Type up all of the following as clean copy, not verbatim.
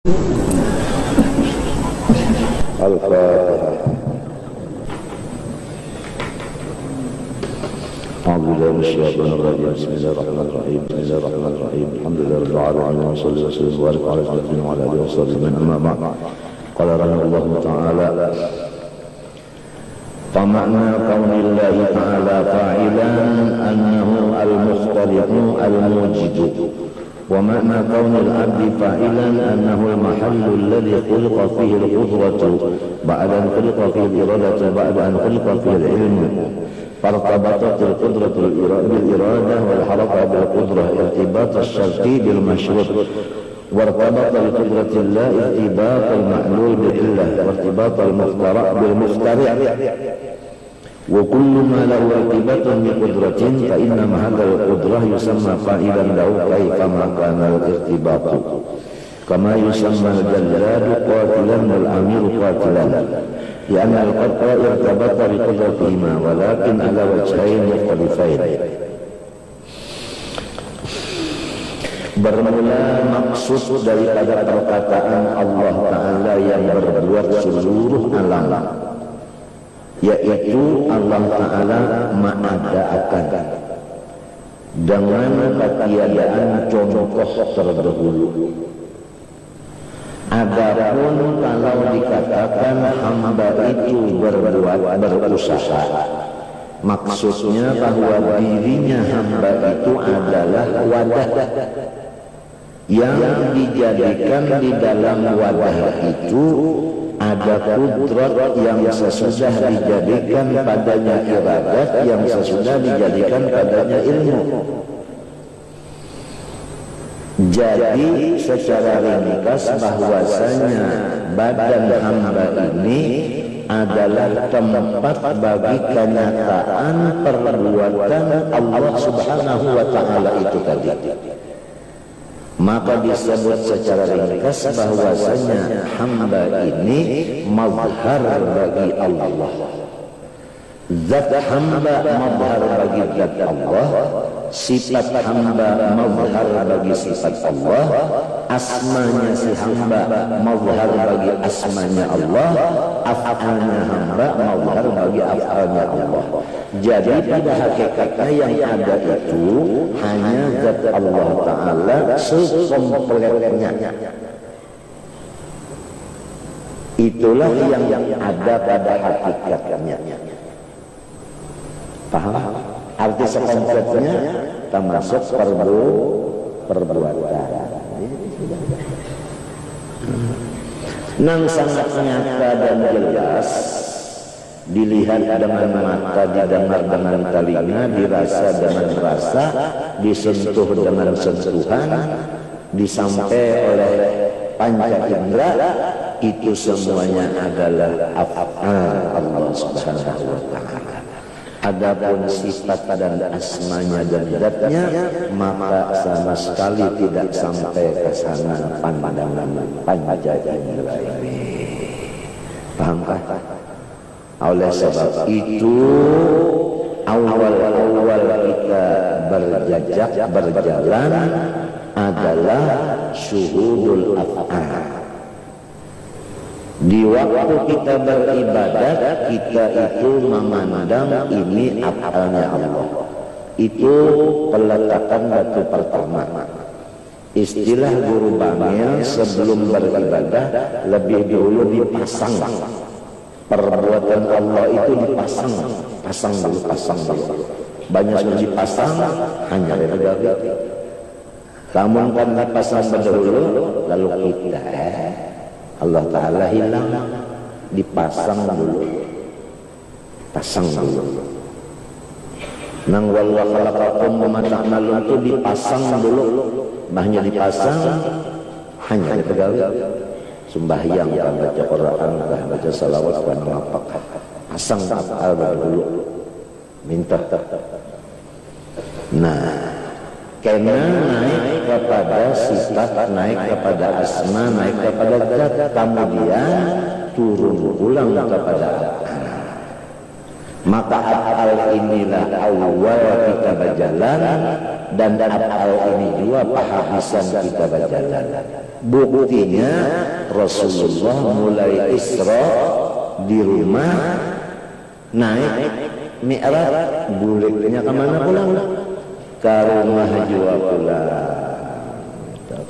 Al-Fatihah. Bismillahirrahmanirrahim. Bismillahirrahmanirrahim. Alhamdulillahirabbil alamin wa sallallahu alaihi wa sallam ala nabiyyina wa ala alihi wa sahbihi amma ba'd. Qala rahimahullahu ta'ala فمعنى قول الله تعالى فاعلا أنه المختلق الموجد ومعنى كون العبد فاعلا أنه المحل الذي خلق فيه القدرة بعد أن خلق فيه الإرادة بعد أن خلق فيه العلم فارتبطت القدرة بالإرادة والحركة بالقدرة ارتباط الشرط بالمشروط وارتبط بقدرة الله ارتباط المعلول بالعلة وارتباط المخترع بالمخترع وكل ما له ارتباط بقدرة فإنما هذا القدرة يسمى فاعلا له كيفما كان الارتباط كما يسمى الجلاد قاتلا والأمير قاتلا لأن القدر ارتبط بقدرتهما ولكن على وجهين مختلفين. Bermula maksud daripada perkataan Allah Ta'ala yang berbuat seluruh alam, yaitu Allah Ta'ala mengadakan dengan ketiadaan contoh terdahulu. Adapun kalau dikatakan hamba itu berusaha, maksudnya bahwa dirinya hamba itu adalah wadah yang dijadikan di dalam wadah itu ada kudrat yang sesudah dijadikan padanya iradat yang sesudah dijadikan padanya ilmu. Jadi secara ringkas bahwasanya badan hamba ini adalah tempat bagi kenyataan perbuatan Allah Subhanahu wa Ta'ala itu tadi. Maka disebut secara ringkas bahwasanya hamba ini mazhar bagi Allah. Zat hamba mazhar bagi zat Allah, sifat hamba mazhar bagi sifat Allah, asmanya si hamba mazhar bagi asmanya Allah, af'alnya hamba mazhar bagi af'alnya Allah. Jadi pada hakikatnya yang ada itu hanya zat Allah Ta'ala sekompletnya. Itulah yang ada pada hakikatnya. Paham? Arti sekompletnya termasuk perbuatan. Nang sangat nyata dan jelas, dilihat dengan mata, didengar dengan telinga, dirasa dengan rasa, disentuh dengan sentuhan, disampai oleh panca indera, itu semuanya adalah af'al Allah Subhanahu wa Ta'ala. Adapun sifat dan asmanya dan zatnya maka sama sekali tidak sampai ke sana pandangan panca indera ini. Pahamkah? Oleh sebab itu awal-awal kita berjalan adalah syuhudul af'al. Di waktu kita beribadat, kita itu memandang ini af'alnya Allah. Itu peletakan batu pertama. Istilah guru bangil sebelum beribadah lebih dulu dipasang. Perbuatan Allah itu dipasang, pasang dulu. Banyak yang dipasang, hanya redaga. Namun kan dipasang berdahulu, lalu kita Allah Ta'ala hilang, dipasang dulu. Pasang dulu. Nang wallahu khalaqakum wa ma ta'malun itu dipasang dulu. Bahnya dipasang, hanya redaga. Sembahyang kan baca Quran, kan baca salawat, kan apa, pasang af'al dulu, minta. Nah, karena naik kepada sifat, naik kepada asma, naik kepada zat, kemudian turun ulang kepada af'al. Maka af'al inilah awal kita berjalan, dan af'al ini juga penghabisan kita berjalan. Buktinya Rasulullah mulai Isra di rumah, naik Mi'raj, buliknya kemana pulang? Ke rumah jua pulang.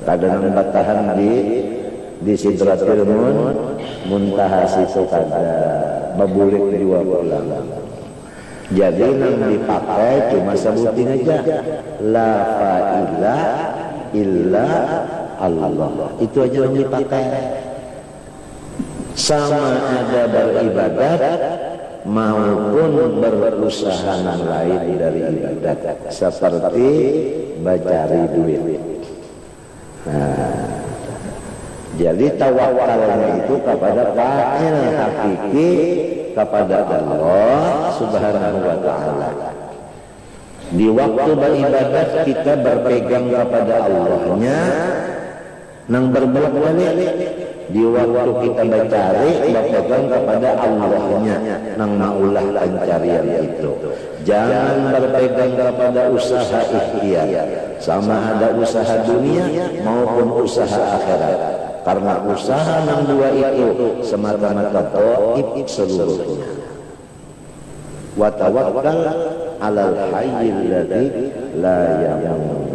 Kadang batahan di Sidratul Muntaha situ kada babulik jua pulang. Jadi yang dipakai cuma sebutin aja la fa'ilah illa Allah. Itu aja yang dipakai. Sama ada beribadat maupun berusaha yang lain dari ibadat, seperti mencari duit. Nah, jadi tawakalnya itu kepada fa'il hakiki, kepada Allah Subhanahu wa ta'ala. Di waktu beribadat kita berpegang kepada Allahnya, nang berbolak-balik. Di waktu kita mencari, berpegang kepada Allahnya, nang maulah pencarian itu. Jangan berpegang kepada usaha ikhtiar, sama ada usaha dunia maupun usaha akhirat. Karena usaha nang dua itu semata-mata dhaif seluruhnya. Wa tawakkal 'alal hayyil ladzi la yamut.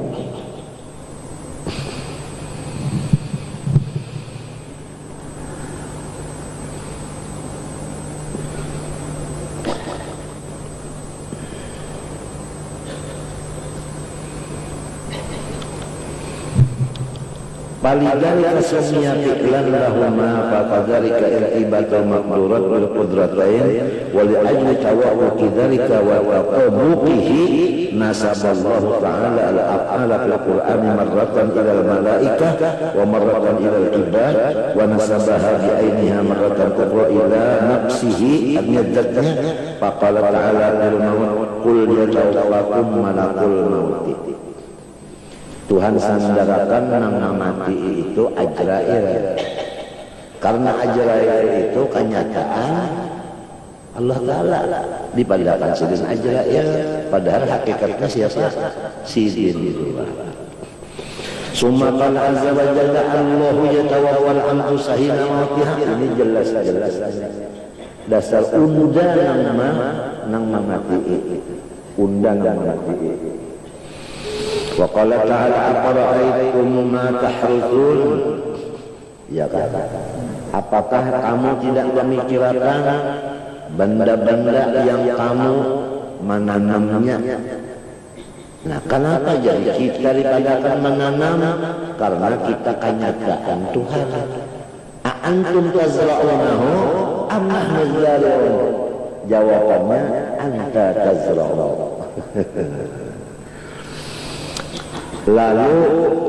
Falidhalika summiya fi'lan lahuma fakadzalika irtibatul maqdurat bil qudratain wa li ajli tawaqquqi dzalika wa taqabuqihi nasaballahu ta'ala al af'ala fil qur'ani marratan ila al malaikah wa marratan ila al ibad wa nasabaha bi ainiha marratan ukhra ila nafsihi adnyadzatnya faqala ta'ala lil maut qul yatawaffakum malakul maut. Tuhan sandarakan nang mati itu Ajrail. Karena Ajrail itu kenyataan Allah Ta'ala dipadakan sidin Ajrail, padahal hakikatnya siapa? Sidin itu. Summa qala azza wa jalla Allahu yatawaffal anfusa hina mautiha. Ini jelas-jelas dasar undang nang mati. Undang nang mati. Wa qala ta'ala aqra'aytum ma tahruthun. Ya kan? Apakah kamu tidak memikirkan benda-benda yang kamu menanamnya? Nah, kenapa jadi kita dipadakan menanam? Karena kita kenyataan Tuhan. A'antum tazra'unahu am nahnu zari'un? Jawabannya anta tazra'un. Lalu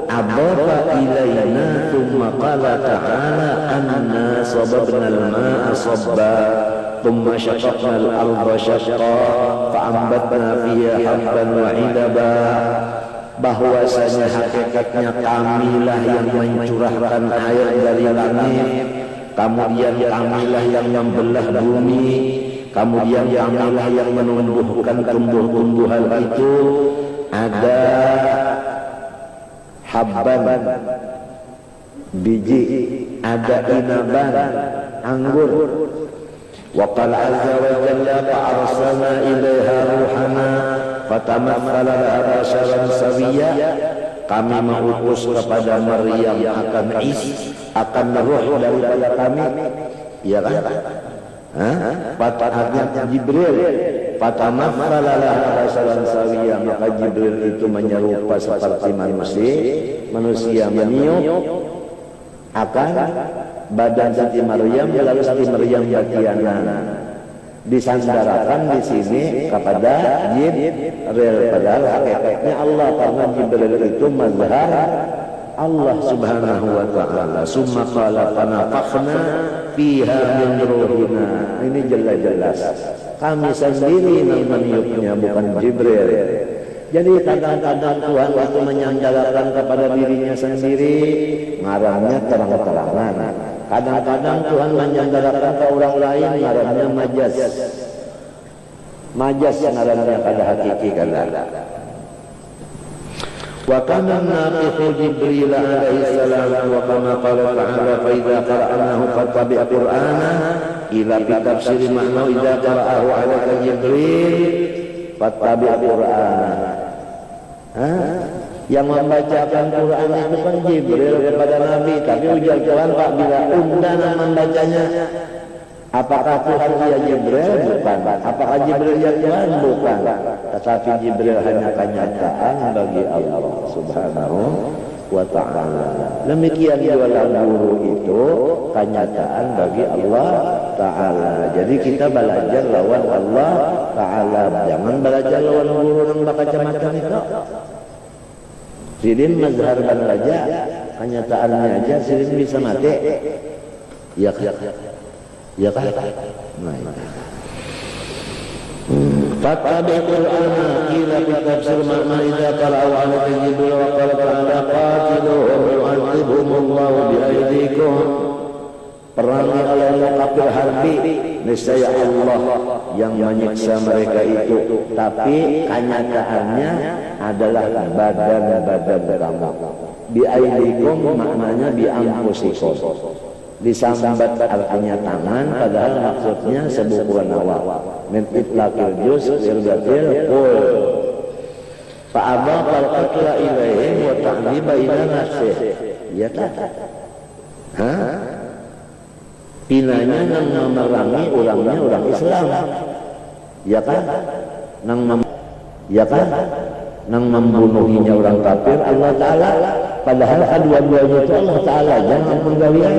ababa ilaina thumma qala ta'ala anna sababna al-ma'a sabba thumma shaqaqna al-arda shaqqa fa'ambatna fiha habban wa 'idaba. Bahwasanya hakikatnya kamilah yang mencurahkan air dari langit, kemudian kamilah yang membelah bumi, kemudian kamilah yang menumbuhkan tumbuh-tumbuhan itu. Ada habban biji, ada inaban anggur. Wa qala azza wa jalla fa'arsalna ilaiha ruhana fatamathala laha basharan sawiyya. Kami mengutus kepada Maryam akan ruh daripada kami, ya kan? Fatahnya Jibril, fatamathala laha basharan sawiyya, maka Jibril itu menyerupa seperti manusia meniup akan badan Siti Maryam, lalu Siti Maryam bagianan disandarakan di sini kepada Jibril, padahal hakikatnya Allah, karena Jibril itu mazhar Allah Subhanahu wa ta'ala. Summa qala fanafakhna fiha min ruhina. Ini jelas-jelas kami sendiri yang meniupnya, bukan Jibril. Jadi kadang-kadang Tuhan waktu menyandarkan kepada dirinya sendiri ngarannya terang-terangan. Kadang-kadang Tuhan menyandarkan ke orang lain ngarannya majaz. majas ngaranna kada hakiki kada. Wa kana naqihu Jibril alaihi salam wa kama qala ta'ala fa idza qara'nahu fattabi' qur'ana ila bi tafsir ma'na idza qara'ahu 'alaika Jibril fattabi' qur'ana. Yang membacakan Quran itu kan Jibril kepada Nabi, tapi ujar Tuhan Pak bila undang membacanya, apakah Tuhan ya Jibril? Bukan. Apakah Jibril ya Tuhan? Bukan. Tetapi Jibril hanya kenyataan bagi Allah Subhanahu wa ta'ala. Demikian juga guru itu kenyataan bagi Allah ta'ala. Jadi kita belajar lawan Allah ta'ala, jangan belajar lawan guru yang berkacamata itu. Sidin mazhar dan raja, kenyataannya aja Sidin bisa mati. Ya kan? Ya kan? Fattabi' qur'ana ila bi tafsir ma'na idza qara'u 'alaika Jibril wa qala ta'ala qatiluhum yu'adzibhumullahu bi aydikum. Perangi oleh kafir harbi, niscaya Allah yang menyiksa mereka itu, tapi kenyataannya adalah badan-badan kamu. Bi aidikum maknanya bi anfusikum. Disambat artinya tangan, padahal maksudnya sebukuan awal. Min itlaqil juz irgatil qul. Fa abaqal qatla ilaihim wa ta'diba ila nafsih. Ya tak? Pinanya nang memerangi orangnya orang Islam, ya kan? Nang membunuhinya orang kafir Allah Ta'ala, padahal kedua-duanya itu Allah Ta'ala, jangan penggawian.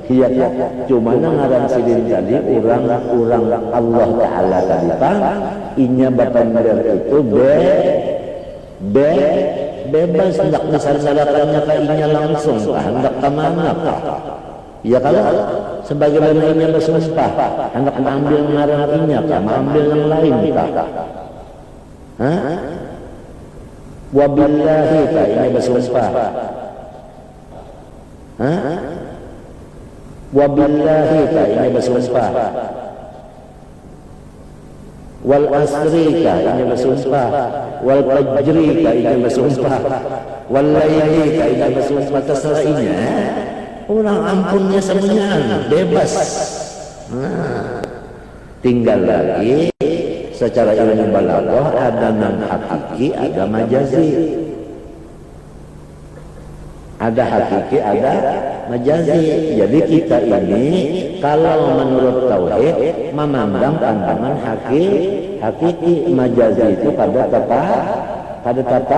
Iya kan? Cuma ngaran Sidin tadi orang Allah Ta'ala tadi Pak, inya bapak mereka itu bebas hendak disaradakannya ke inya langsung, hendak ke mana Pak? Ya kalau sebagaimana ini bersumpah hendak mengambil ngarannya kah, mengambil yang lain kah? Wabillahi kah ini bersumpah? Wabillahi kah ini bersumpah? Wal asri kah ini bersumpah? Wal fajri kah ini bersumpah? Wal laili kah ini bersumpah? Terserah ini. Orang ampunnya semuanya bebas. Tinggal lagi secara ilmu balaghah ada nan hakiki, ada majazi. Ada hakiki, ada majazi. Jadi kita ini kalau menurut tauhid memandang pandangan hakiki, majazi itu pada tepakai.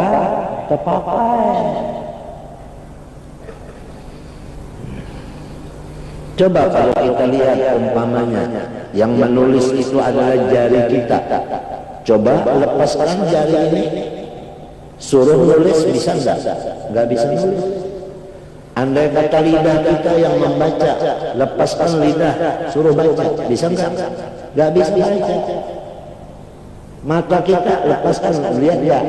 Coba kalau kita lihat umpamanya yang menulis itu adalah jari kita. Coba lepaskan jari ini, suruh nulis bisa enggak? Enggak bisa nulis. Andai kata lidah kita yang membaca, lepaskan lidah, suruh baca, bisa enggak? Enggak bisa baca. Mata kita lepaskan, lihat ya.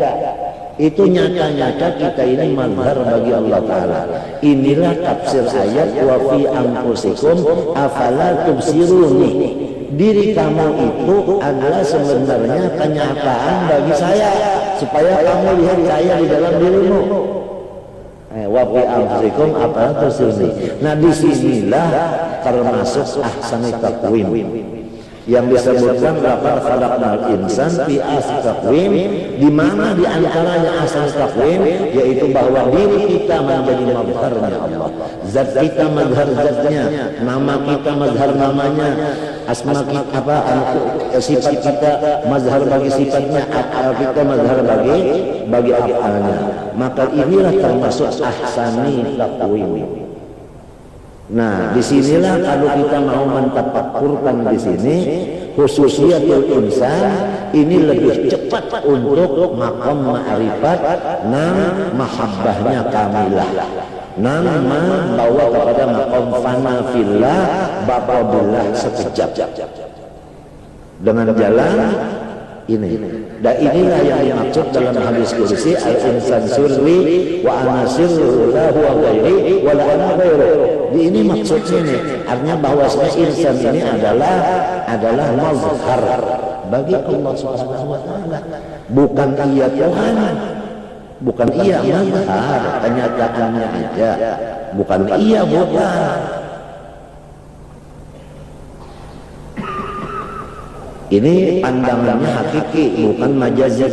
Itu nyata-nyata kita ini mazhar bagi Allah Ta'ala. Inilah tafsir ayat wa fi anfusikum afala tubsiruni. Diri kamu itu adalah sebenarnya kenyataan bagi saya, supaya kamu lihat saya di dalam dirimu. Wa fi anfusikum afala tubsiruni. Nah disinilah termasuk ahsani taqwim yang disebutkan laqad khalaqnal insana fi ahsani taqwim, di mana di antaranya ahsani taqwim yaitu bahwa diri kita menjadi mazharnya Allah, zat kita mazhar zatnya, nama kita mazhar namanya, asma kita sifat kita mazhar bagi sifatnya, afal kita mazhar bagi afalnya. Maka inilah termasuk ahsani taqwim. Nah, disinilah kalau kita mau mentafakkurkan di sini, khususiatul insan ini lebih cepat untuk maqam ma'rifat nang mahabbahnya kamilah, nang membawa kepada maqam fana fillah baqabillah sekejap dengan jalan ini. Dan inilah yang dimaksud dalam hadis qudsi, al-insan surri wa ana sirru la huwa ghairi wa la ana ghairu. Ini maksudnya nih, artinya bahwasanya insan ini adalah mazhar bagi Allah Subhanahu wa taala. Bukan iya Tuhan, bukan iya mazhar, kenyataannya aja. Bukan iya bukan. Ini pandangannya hakiki, bukan majazi.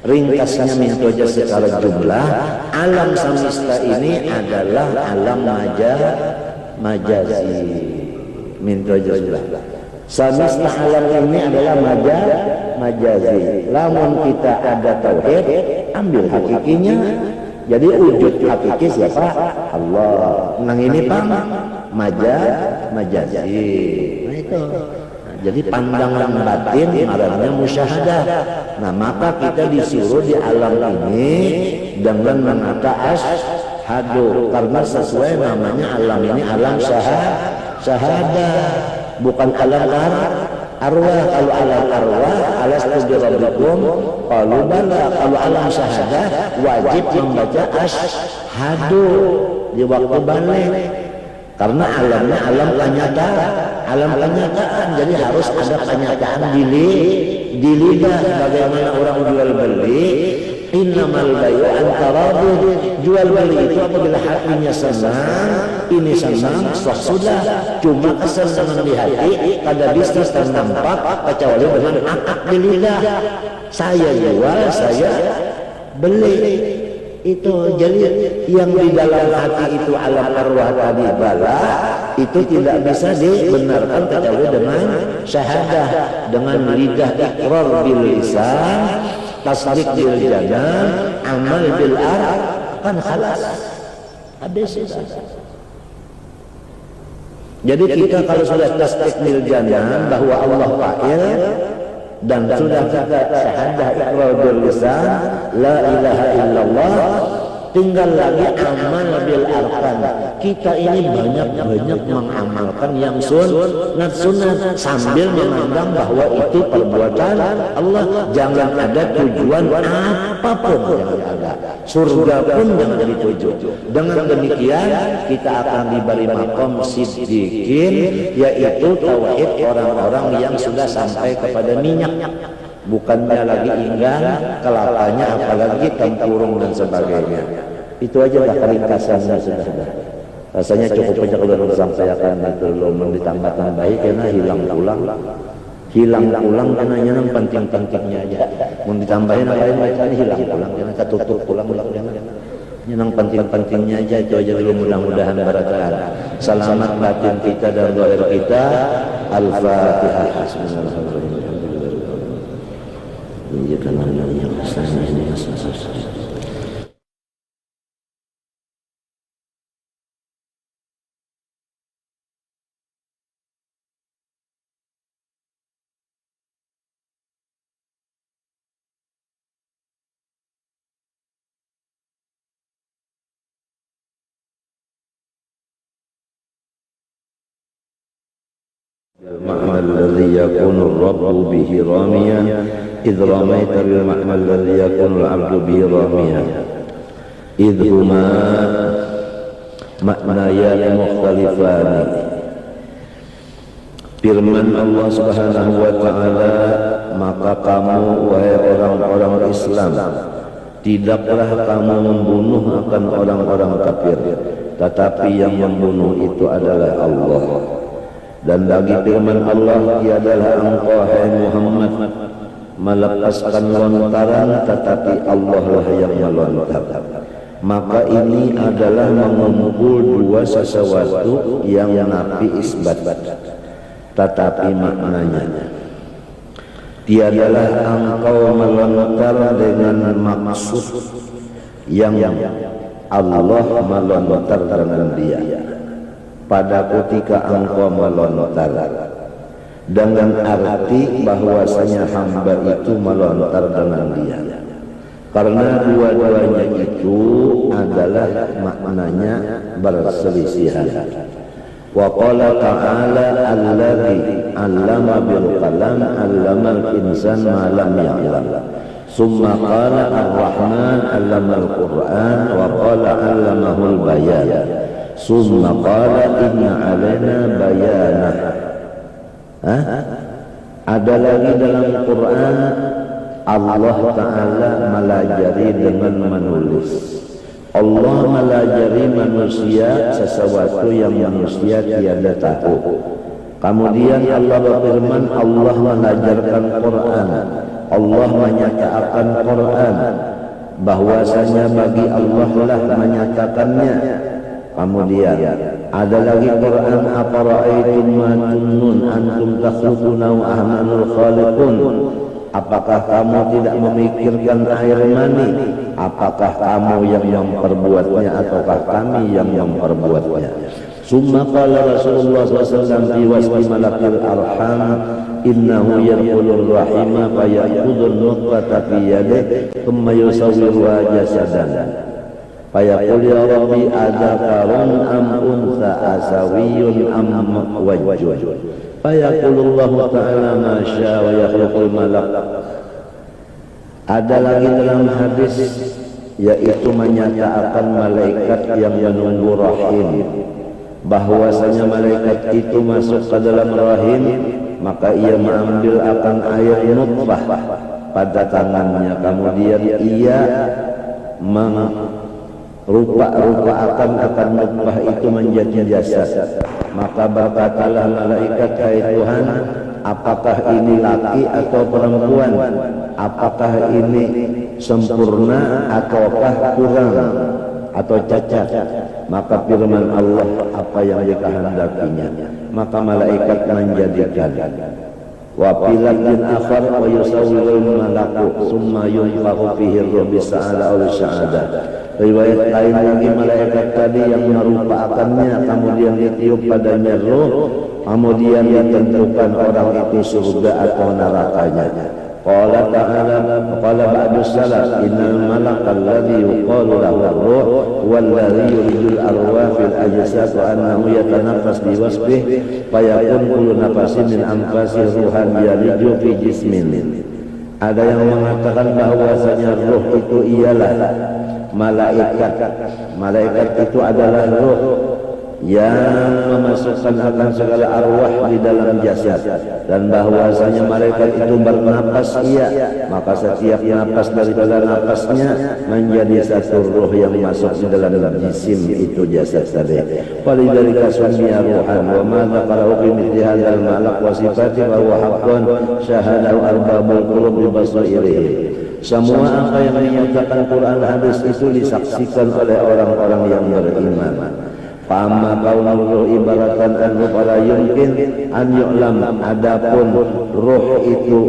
Ringkasnya minta aja secara jumlah, alam semesta ini adalah alam majazi. Minta aja jumlah. Semesta alam ini adalah majazi. Lamun kita ada tauhid, ambil hakikinya. Jadi wujud hakiki siapa? Allah. Nang ini pang majazi. Nah itu. Jadi pandangan batin marahnya musyahadah. Nah maka kita disuruh di alam ini dengan mengata asyhadu, karena sesuai namanya alam ini alam syahadah, bukan alam arwah. Kalau alam arwah alastu birabbikum qalu bala. Kalau alam syahadah wajib membaca asyhadu di waktu balik. Karena alamnya alam kenyataan, jadi harus ada kenyataan di lidah. Bagaimana orang jual beli, innamal bayu antaradu, jual beli itu apabila hatinya senang, ini senang, sudah. Cuma kesenangan di hati pada bisnis dan nampak kecuali dengan akad di lidah. Saya jual, saya beli. Itu jadi yang di dalam hati itu alam arwah tadi bala itu tidak bisa dibenarkan kecuali dengan syahadah, dengan lidah iqrar bil lisan, tasdiq bil janan, amal bil kan khalas. Habis itu. Jadi kita kalau sudah tasdiq bil janan bahwa Allah fa'il dan sudah kita syahadah iqrar bil lisan la ilaha illallah, tinggal lagi amal bil arkan. Kita ini banyak mengamalkan yang sunat sambil memandang bahwa itu perbuatan Allah. Jangan ada tujuan apapun, jangan ada. Surga pun jangan jadi tujuan. Dengan demikian kita akan diberi maqam siddiqin, yaitu tauhid orang-orang yang sudah sampai kepada minyak. Bukannya lagi inggan kelapanya, apalagi tempurung dan sebagainya. Itu aja dah ringkasannya sudah. Rasanya cukup banyak kalau disampaikan itu belum ditambah-tambahi karena hilang pulang karena nyenang penting-pentingnya aja. Mau ditambahin apa lain bacanya hilang pulang karena ketutup pulang nyenang penting-pentingnya aja. Itu aja dulu, mudah-mudahan barokah. Selamat batin kita dan zahir kita. Al-Fatihah. Bismillahirrahmanirrahim. Ya karena yang sana ini المعنى الذي يكون الرب به راميا إذ رميت بالمعنى الذي يكون العبد به راميا إذ هما معنيان مختلفان. Firman Allah Subhanahu wa taala, maka kamu wahai orang-orang Islam, tidaklah kamu membunuh akan orang-orang kafir, tetapi yang membunuh itu adalah Allah. Dan lagi firman Allah, tiadalah engkau hai Muhammad melepaskan lontaran, tetapi Allah lah yang melontar. Maka ini adalah mengumpul dua sesuatu yang nafi isbat, tetapi maknanya tiadalah engkau melontar dengan maksud yang Allah melontar dengan dia. Pada ketika engkau melontar dengan arti bahwasanya hamba itu melontar dengan dia, karena dua-duanya itu adalah maknanya berselisihan. Wa qala ta'ala alladzi 'allama bil qalam 'allamal insana ma lam ya'lam. Summa qala ar-rahman 'allamal qur'an wa qala 'allamahul bayan. Summa qala inna 'alaina bayana. Ada lagi dalam Quran Allah Ta'ala melajari dengan menulis. Allah melajari manusia sesuatu yang manusia tiada tahu. Kemudian Allah berfirman, Allah mengajarkan Quran, Allah menyatakan Quran, bahwasanya bagi Allah lah menyatakannya. Kemudian ada lagi Quran, afara'aitum ma tunnun antum takhluquna wa ahmanul khaliqun. Apakah kamu tidak memikirkan air mani? Apakah kamu yang memperbuatnya ataukah kami yang memperbuatnya? Summa qala Rasulullah SAW fi wasfi malakil arham, innahu yarqulur rahima fayaqudun nutfata fi yadihi thumma yusawwiruha jasadan fayaqul ya rabbi adzakarun am untha asawiyun am wajjun fayaqulullahu ta'ala ma syaa wa yakhluqul malak. Ada lagi dalam hadis, yaitu menyatakan malaikat yang menunggu rahim, bahwasanya malaikat itu masuk ke dalam rahim, maka ia mengambil akan air nutfah pada tangannya, kemudian ia rupa akan nutfah itu menjadi jasad. Maka berkatalah malaikat, hai Tuhan, apakah ini laki atau perempuan? Apakah ini sempurna ataukah kurang atau cacat? Maka firman Allah, apa yang dikehendakinya, maka malaikat menjadikan. Wa filatin akhar wa yusawwirul malaku summa yunfakhu fihi ruh bisa'ala aw sya'ada. Riwayat lain lagi, malaikat tadi yang merupakannya, kemudian ditiup padanya roh, kemudian ditentukan orang itu surga atau nerakanya. Qala ta'ala, qala ba'du salaf, innal malaka alladhi yuqalu lahu ar-ruh walladhi yurijul arwah fil ajsad wa annahu yatanaffas bi wasbih fayakun kullu nafasin min anfasih ruhan yaliju fi jismin. Ada yang mengatakan bahwasanya ruh itu ialah malaikat. Malaikat itu adalah ruh yang memasukkan akan segala arwah di dalam jasad, dan bahwasanya malaikat itu bernapas, maka setiap napas daripada napasnya menjadi satu ruh yang masuk di dalam jisim itu jasad tadi. Walidhalika summiya ruhan wa ma dzakarahu fi mithli hadzal malak wa sifati wa huwa haqqun syahadahu arbabul qulub bi basairihi. Semua apa yang dinyatakan Quran hadis itu disaksikan oleh orang-orang yang beriman. Fama kaunul ruh ibaratan an-ruh la yumkin an yu'lam. Adapun ruh itu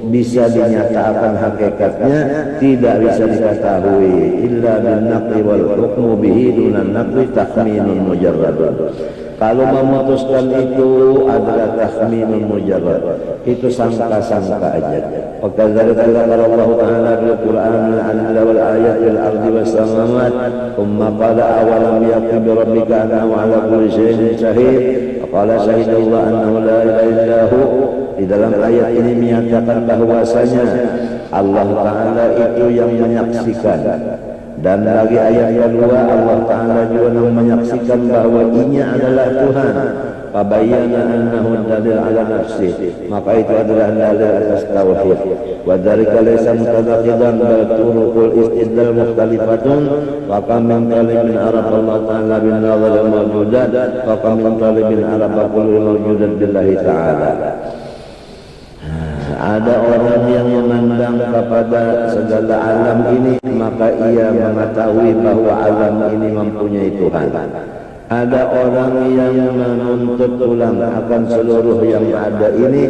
bisa dinyatakan hakikatnya tidak bisa diketahui illa bin naqli wal hukmu bihi dunan naqli takhminun mujarradun. Kalau memutuskan itu adalah takhminun mujarrad, itu sangka-sangka aja. Wakadzalika dzakara Allah Ta'ala fil Qur'an al-an'am wal ayat fil ardi was samawat thumma qala awalam yakfi bi rabbika annahu ala kulli shay'in shahid qala shahidallahu annahu la ilaha illa hu. Di dalam ayat ini menyatakan bahwasanya Allah Ta'ala itu yang menyaksikan. Dan lagi ayat kedua, Allah Ta'ala juga menyaksikan bahwa Inya adalah Tuhan. Fabayyana annahu dalil ala nafsi, maka itu adalah dalil atas tauhid. Wa dzalika laysa mutadakhidan bal turuqul istidlal mukhtalifatun. Wa kam min talibin arab Allah Ta'ala bin nazar al mawjudat, wa kam min talibin arab kullu mawjudat billahi ta'ala. Ada orang yang memandang kepada segala alam ini, maka ia mengetahui bahwa alam ini mempunyai Tuhan. Ada orang yang menuntut ulang akan seluruh yang ada ini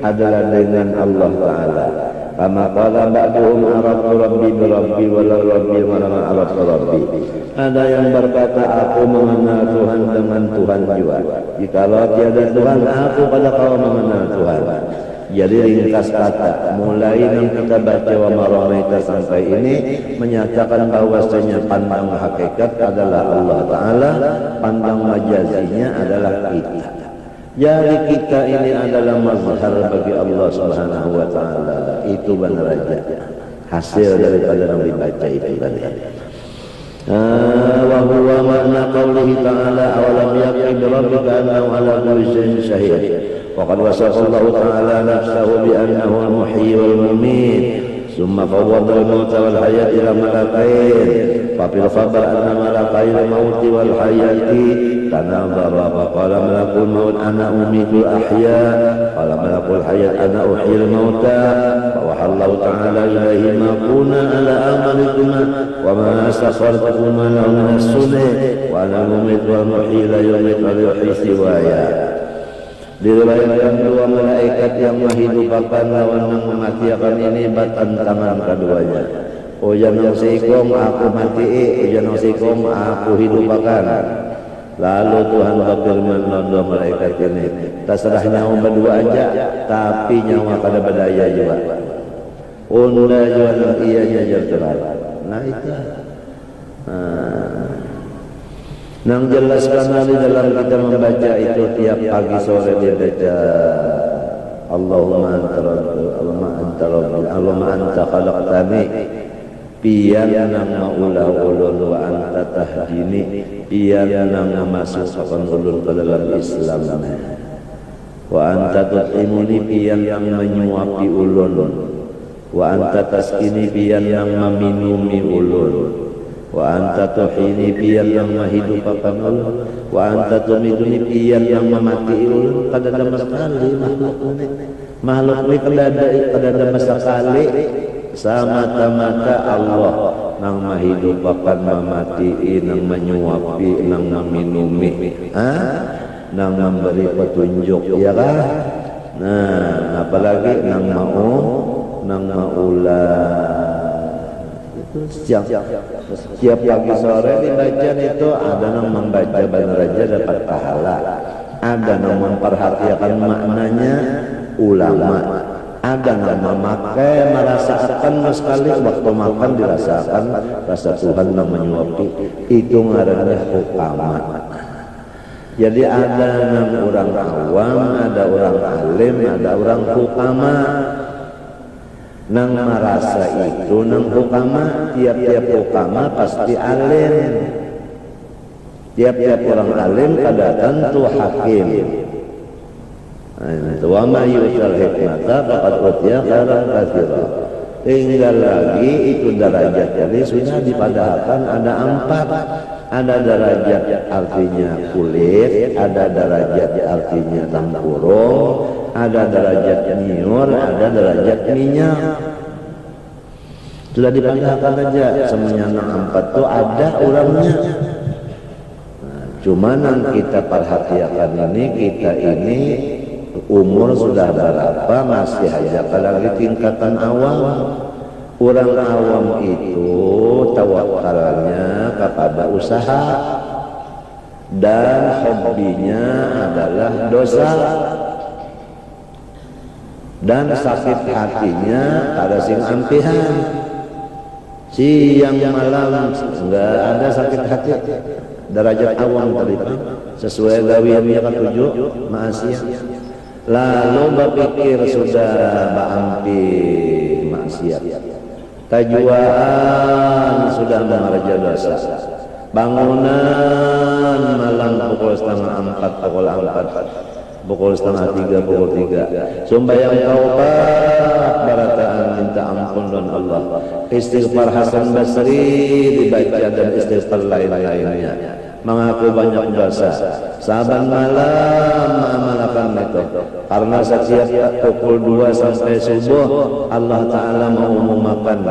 adalah dengan Allah Ta'ala. Kama qala ba'duhum araftu rabbi bi rabbi wala rabbi wa la araftu rabbi. Ada yang berkata, aku mengenal Tuhan dengan Tuhan juga. Jikalau tiada Tuhan, aku pada kau mengenal Tuhan. Jadi ringkas kata, mulai yang kita baca wa maramaita sampai ini menyatakan bahwasanya pandang hakikat adalah Allah Ta'ala, pandang majazinya adalah kita. Jadi kita ini adalah mazhar bagi Allah Subhanahu wa Ta'ala. Itu benar aja hasil daripada yang dibaca itu tadi. wa huwa makna qawlihi ta'ala awalam yakfi bi rabbika annahu ala kulli shay'in syahid. Wa qad wasafa Allah ta'ala nafsahu bi annahu al-muhyi wal mumit. Summa fawwada al-mauta wal hayat ila malakain. Fa fil khabar anna malakail mauti wal hayati tanadhara fa qala malakul maut ana umitu ahya qala malakul hayat ana uhyil mauta fa wahallahu ta'ala ilaihi ma kuna ala amalikuma wa ma astakhartukuma lahu min as-sunnah wa ana umitu wal muhyi la yumitu wa yuhyi siwaya. Diriwayatkan dua malaikat yang menghidupakan lawan yang mematiakan ini tangan keduanya. Ujan yang sikong aku mati, ujan yang sikong aku hidupakan. Lalu Tuhan berfirman dua malaikat ini, terserah nyawa berdua aja, tapi nyawa kada berdaya juga. Unda juga yang ianya jertelah. Nah itu. Nang jelaskan di dalam kita membaca itu tiap pagi sore dia baca Allahumma anta rabbi Allahumma anta khalaqtani pian nang maula ulun wa anta tahdini pian nang masukkan ulun ke dalam Islam wa anta tutimuni pian yang menyuapi ulun wa anta taskini pian yang meminumi ulun wa anta tuhini pian yang menghidupakan ulun wa anta tumiduni pian yang memati ulun. Kada ada sekali makhluk ini kada ada sekali semata-mata Allah nang menghidupakan memati nang menyuapi nang meminumi nang memberi petunjuk ya kan. Nah apalagi nang maulah setiap pagi sore dibaca itu ada yang membaca benar aja dapat pahala, ada yang memperhatikan maknanya ulama, ada yang memakai merasakan sekali waktu makan dirasakan rasa Tuhan yang menyuapi itu ngarannya hukama. Jadi ada yang orang awam, ada orang alim, ada orang hukama. Nang merasa itu nang hukama, tiap-tiap hukama pasti alim, tiap-tiap orang alim kada tentu hakim. Wa ma yu'tal hikmata faqad utiya khairan katsira. Tinggal lagi itu derajat jadi sudah dipadahkan ada 4. Ada derajat artinya kulit, ada derajat artinya tempurung, ada derajat nyur, ada derajat minyak. Sudah dipadahkan aja semuanya 4 itu ada orangnya. Cuma yang kita perhatikan kita ini umur sudah berapa masih aja lagi tingkatan awam. Orang awam itu tawakalnya kepada usaha dan hobinya adalah dosa dan sakit hatinya pada sing ampihan. Siang malam enggak ada sakit hati. Derajat awam tadi sesuai gawiannya ketujuh maksiat. Lalu berpikir sudah baampi maksiat. Tajuan sudah mengerja dosa. Bangunan malam pukul 3:30, pukul 2:30, pukul 3. Sumbayang taubat, barataan minta ampun dan Allah. Istighfar Hasan Basri dibaca dan istighfar lain-lainnya. Mengaku banyak dosa. Saban malam mengamalkan itu. Karena setiap pukul 2 sampai subuh Allah Ta'ala mengumumkan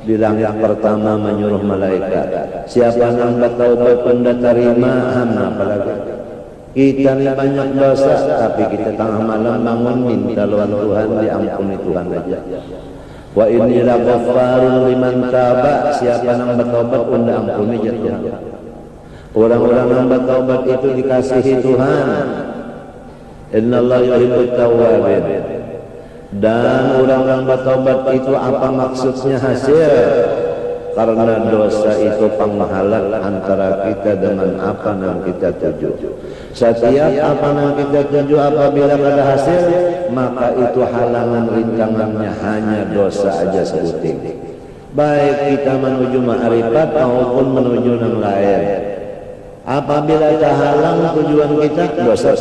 di langit pertama menyuruh malaikat. Siapa yang bertaubat pun terima apalagi. Kita ini banyak dosa tapi kita tengah malam bangun minta lawan Tuhan diampuni Tuhan aja. Wa inni laghaffarun liman taba, siapa yang bertaubat pun diampuni aja Tuhan. Orang-orang yang bertaubat itu dikasihi Tuhan. Innallaha yuhibbut tawwabin. Dan orang yang bertaubat itu apa maksudnya hasil? Karena dosa itu penghalang antara kita dengan apa yang kita tuju. Setiap apa yang kita tuju apabila ada hasil, maka itu halangan rintangannya hanya dosa aja sebuting. baik kita menuju ma'rifat maupun menuju yang lain. Apabila terhalang tujuan kita, dosa.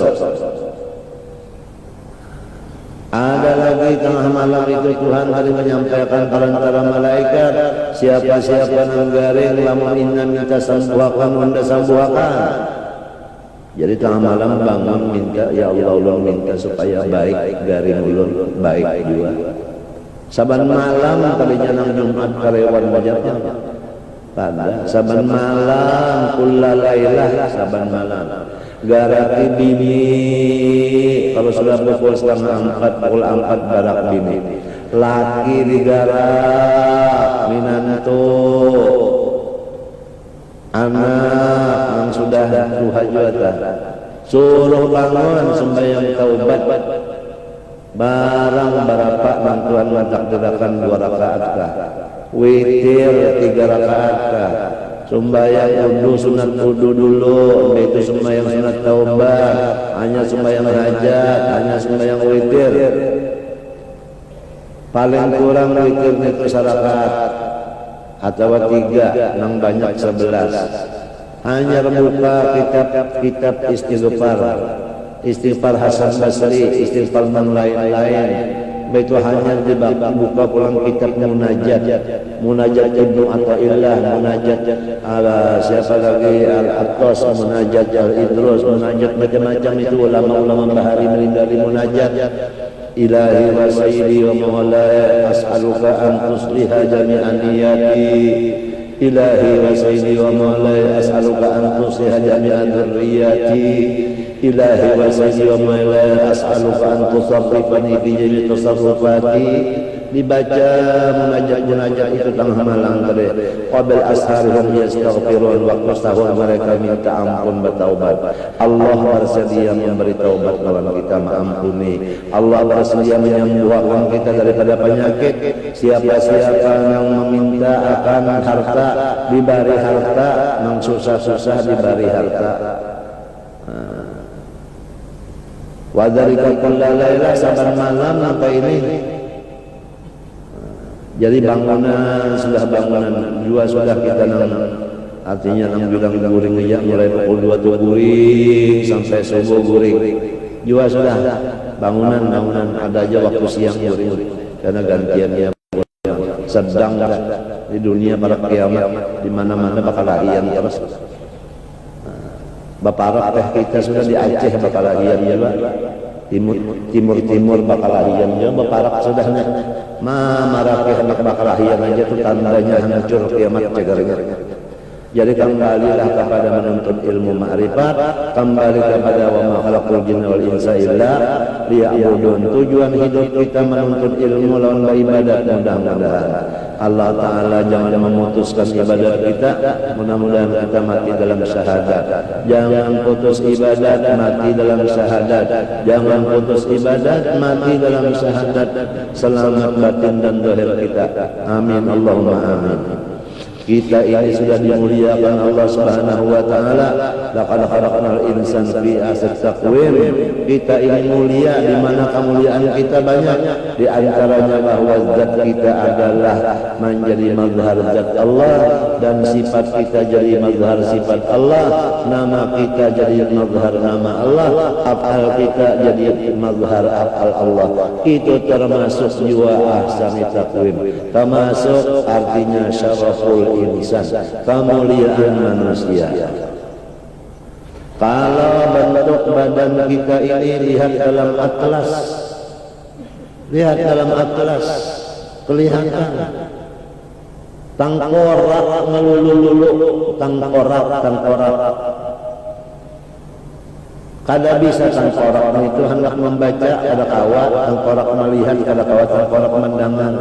Ada lagi tengah malam itu Tuhan hari menyampaikan perantara malaikat, siapa-siapa yang garing lamun inna minta sambuhakan wanda sambuhakan. Jadi tengah malam bangun minta, ya Allah ulun minta supaya baik garing ulun baik juga. Saban malam kalinya nang Jumat karewan bajatnya. Pada saban malam kulla lailah saban malam. Garaki bini kalau sudah pukul 3:30 pukul 4 barak bini. Laki digarak minantu. Anak yang sudah duha juata suruh bangun sembahyang taubat barang berapa bantuan mentakdirkan 2 rakaat kah, witir 3 rakaat kah, sembahyang wudu sunat wudu dulu, itu sembahyang sunat taubat, hanya sembahyang hajat, hanya sembahyang witir, paling kurang witir itu 1 rakaat atau 3, nang banyak 11. Hanya buka kitab istighfar Hasan Basri, istighfar man lain-lain. Itu hanya dibuka pulang kitab munajat Ibnu Athaillah, munajat ala siapa lagi Al-Attas, munajat Al-Idrus, munajat macam-macam itu ulama-ulama bahari meninggali munajat. Ilahi wa sayyidi wa maulaya as'aluka an tusliha jami'an niyati. Ilahi wa sayyidi wa maulaya as'aluka an tusliha jami'an dzurriyyati. Ilahi wa sayyidi wa maulaya as'aluka an tusarrifani fi jami'i tasarrufati. Dibaca munajat itu tengah malam tadi. Qabl asharihum yastaghfirun, waktu sahur mereka minta ampun bertaubat. Allah bersedia memberi taubat lawan kita mengampuni. Allah bersedia menyembuhkan kita daripada penyakit. Siapa-siapa yang meminta akan harta diberi harta, yang susah-susah diberi harta. Wa dzalika kulla lailah, saban malam apa ini? Jadi bangunan sudah bangunan juga sudah kita artinya nang bilang guring ya mulai pukul 2 tuh guring sampai subuh guring juga sudah bangunan ada aja waktu siang guring karena gantiannya sedang di dunia pada kiamat di mana-mana bakal lahian terus. Baparak teh kita sudah di Aceh bakal lahian juga. Timur bakal lahian juga baparak sudahnya. Marakeh anak bakal lahian aja tuh tandanya hancur kiamat cegarnya. Jadi kembalilah kepada menuntut ilmu ma'rifat, kembali kepada wa ma khalaqul jinna wal insa illa liya'budun. Tujuan hidup kita menuntut ilmu lawan ibadat. Mudah-mudahan Allah Ta'ala jangan memutuskan ibadat kita, mudah-mudahan kita mati dalam syahadat. Jangan putus ibadat, mati dalam syahadat. Jangan putus ibadat, mati dalam syahadat. Selamat batin dan zahir kita. Amin Allahumma amin. Kita ini sudah dimuliakan Allah Subhanahu wa taala. Laqad khalaqnal insana fi ahsani taqwim. Kita ini mulia, di mana kemuliaan kita banyak. Di antaranya bahwa zat kita adalah menjadi mazhar zat Allah, dan sifat kita jadi mazhar sifat Allah, nama kita jadi mazhar nama Allah, afal kita jadi mazhar afal Allah. Itu termasuk jiwa ahsani taqwim, termasuk artinya syaraful insan, kemuliaan manusia. Kalau bentuk badan kita ini lihat dalam atlas, kelihatan tangkorak ngelulu-lulu, tangkorak. Kada bisa tangkorak itu hendak membaca ada kawat, tangkorak melihat ada kawat, tangkorak mendengar.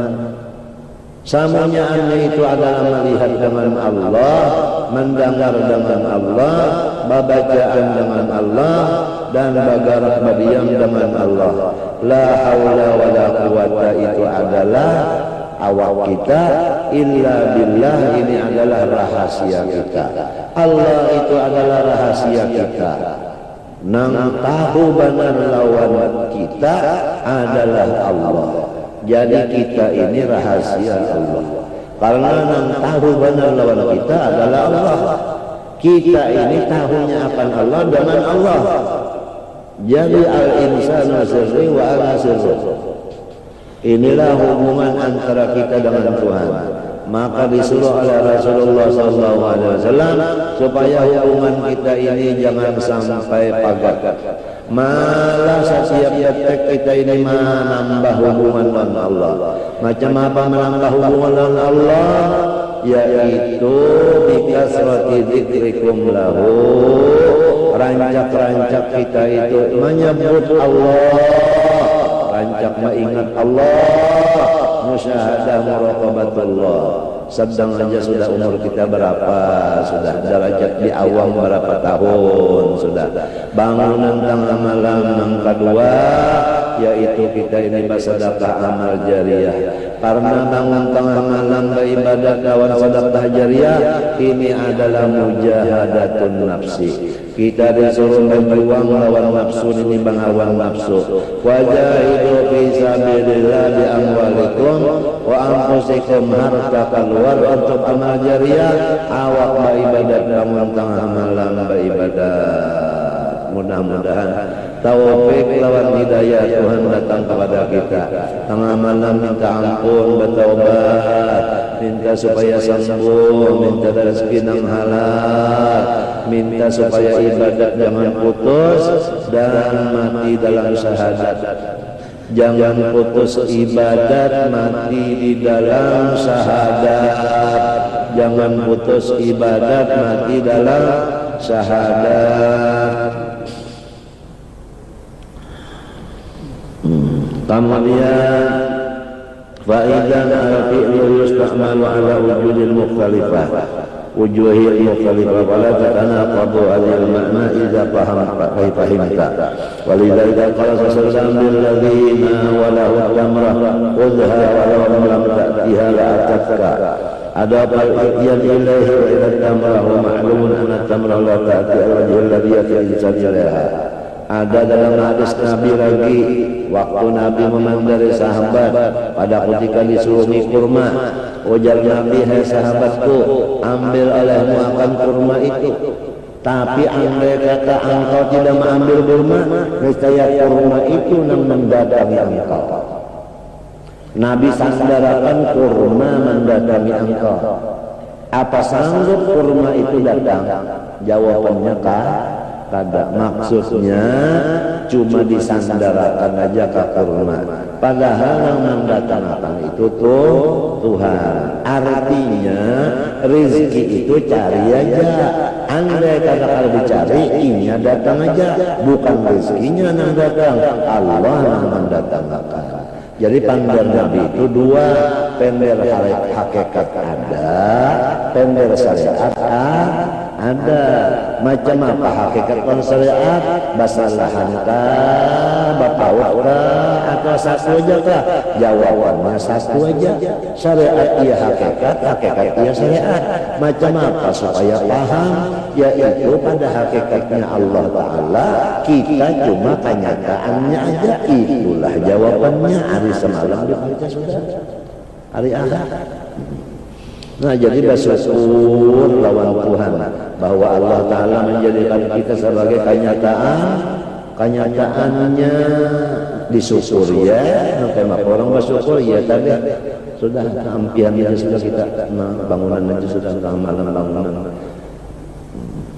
Samunya itu adalah melihat dengan Allah, mendengar dengan Allah, babacaan dengan Allah, dan bagarak berdiam dengan Allah. La haula wa la quwata itu adalah awak kita, illa billah ini adalah rahasia kita. Allah itu adalah rahasia kita. Nang tahu benar lawan kita adalah Allah. Jadi kita ini rahasia Allah. Karena yang tahu benar lawan kita adalah Allah. Kita ini tahunya akan Allah dengan Allah. Jadi al-insanu sirri wa ana sirri. Inilah hubungan antara kita dengan Tuhan. Maka disuruh oleh Rasulullah SAW supaya hubungan kita ini jangan sampai pagat. Malah setiap detik kita ini menambah hubungan dengan Allah. Macam apa menambah hubungan dengan Allah? Yaitu bikasrati dzikrikum lahu. Rancak-rancak kita itu menyebut Allah, rancak mengingat Allah, musyahadah muraqabatullah. Sedang aja sudah umur kita berapa, sudah derajat di awam berapa tahun, sudah bangunan tengah malam yang kedua, yaitu kita ini bersedekah amal jariah. Karena bangun tengah malam beribadat lawan sedekah jariah, ini adalah mujahadatun nafsi. Kita disuruh berjuang lawan nafsu ini, bangawan nafsu. Wajahidu fi sabilillah bi amwalikum wa anfusikum, harta keluar untuk amal jariah, awak beribadat bangun tengah malam beribadat. Mudah-mudahan taufik lawan hidayah Tuhan datang kepada kita. Tengah malam minta ampun, bertaubat, minta supaya sembuh, minta rezeki yang halal, minta supaya ibadat jangan putus dan mati dalam syahadat. Jangan putus ibadat, mati di dalam syahadat. Jangan putus ibadat, mati dalam syahadat. Kemudian faidan al-fi'lu yusta'malu ala wujudil mukhtalifah, wujuhil mukhtalifah, wala tatanaqadu alil makna idza fahimta. Walidzalika qala sallallahu bil ladzina walahu tamrah khudha walau lam ta'tiha la atatka. Ada al-iyan ilaihi wa ila tamrah wa ma'lumun anna tamrah la ta'ti al-wajhil ladzi yata'insan ilaiha. Ada dalam hadis Nabi lagi, waktu Nabi memandari sahabat pada ketika disuruh kurma, ujar Nabi, hai sahabatku, ambil olehmu akan kurma itu. Tapi andai kata engkau tidak mengambil kurma, niscaya kurma itu mendatangi engkau. Nabi sandarakan kurma mendatangi engkau. Apa sanggup kurma itu datang? Jawabannya kada. Maksudnya cuma disandarakan aja ke kurma, padahal yang mendatangkan itu Tuhan. Artinya rezeki itu cari aja. Andai kata kalau dicari, ini datang aja, bukan rezekinya yang datang, Allah yang mendatangkan. Jadi panggilan Nabi itu dua, pender hakikat ada, pender syariat ada. Macam apa hakikat syariat? Basalahan kah, bapawak kah, atau satu aja kah? Jawabannya satu aja. Syariat iya hakikat, hakikat iya syariat. Macam apa supaya paham? Yaitu pada hakikatnya Allah Ta'ala, kita cuma kenyataannya aja. Itulah jawabannya. Hari semalam kita sudah hari Ahad. Nah, jadi bersyukur lawan Tuhan bahwa Allah Ta'ala menjadikan kita sebagai kenyataannya disyukuri ya. Nah, orang bersyukur ya tadi sudah keampian aja sudah kita bangunan aja sudah malam bangunan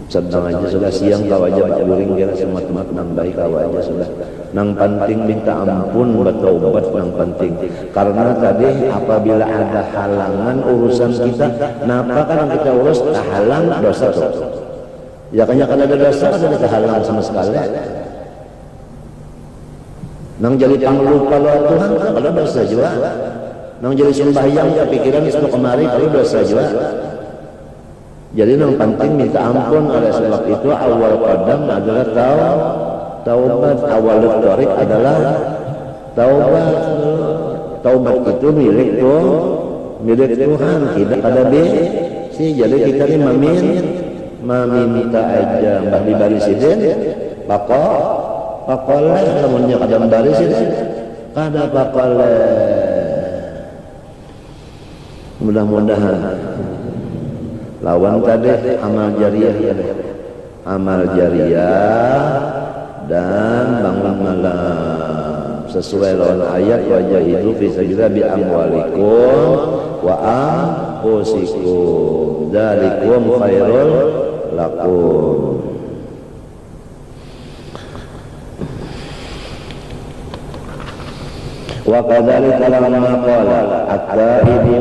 sedang aja sudah siang kau aja Pak Buring kira semat-mat nang baik kau aja sudah nang penting minta ampun bertaubat nang penting. Karena tadi apabila ada halangan urusan kita, napa kan kita urus halang dosa tuh. Ya kan ada dosa ada kehalang sama sekali. Nang jadi panglupa lawan Tuhan kalau dosa juga. Nang jadi sembahyang ya pikiran itu kemari kalau dosa juga. Jadi yang penting minta ampun. Oleh sebab itu awal qadam adalah taubat. Awal tarik adalah taubat. Taubat itu milik Tuhan, tidak ada besi. Jadi kita ini meminta aja mbah di barisiden pakoleh namunnya kadang barisiden kada pakoleh. Mudah-mudahan lawan tadi amal jariah ya deh. Amal jariah dan bangun malam sesuai lawan ayat wajah itu fisabilillah bi amwalikum wa anfusikum dzalikum khairul lakum. Wa kadzalika lamma qala at-taibu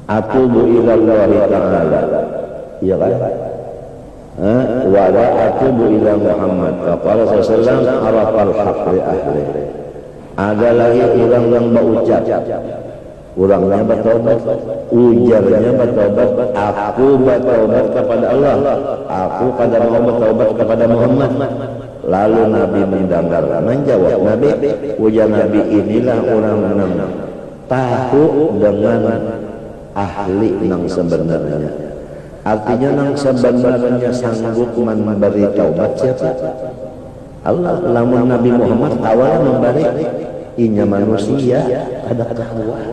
atubu ila Allah ta'ala, ya kan? Wa la atubu ila Muhammad. Faqala sallallahu arafal haqq li ahli. Ada lagi orang yang berucap, orangnya bertobat, ujarnya bertobat, aku bertobat kepada Allah, aku kada mau bertobat kepada Muhammad. Lalu Nabi mendengar, menjawab Nabi, ujar Nabi, inilah orang yang tahu dengan ahli yang sebenarnya. Artinya yang sebenarnya sanggup memberi taubat siapa? Allah. Lamun Nabi Muhammad awal memberi, inya manusia ada kawan.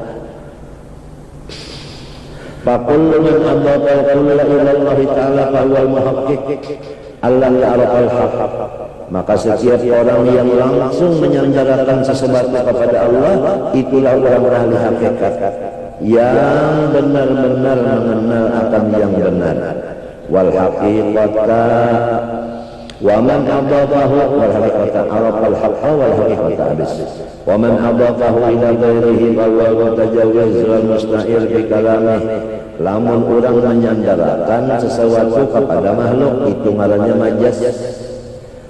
Fakullu man adhafa kullu ila Allah ta'ala fahuwal muhaqqiq Allah ya'rafal haqq. Maka setiap orang yang langsung menyandarkan sesuatu kepada Allah, itulah orang ahli hakikat yang benar-benar mengenal akan yang benar. Wal haqiqata wa man adhafahu wal haqiqata arafal haqqa wal haqiqata habis. Wa man adhafahu ila ghairihi fa huwa mutajawwiz wal musta'ir bi kalamih. Lamun orang menyandarkan sesuatu kepada makhluk, itu ngarannya majaz.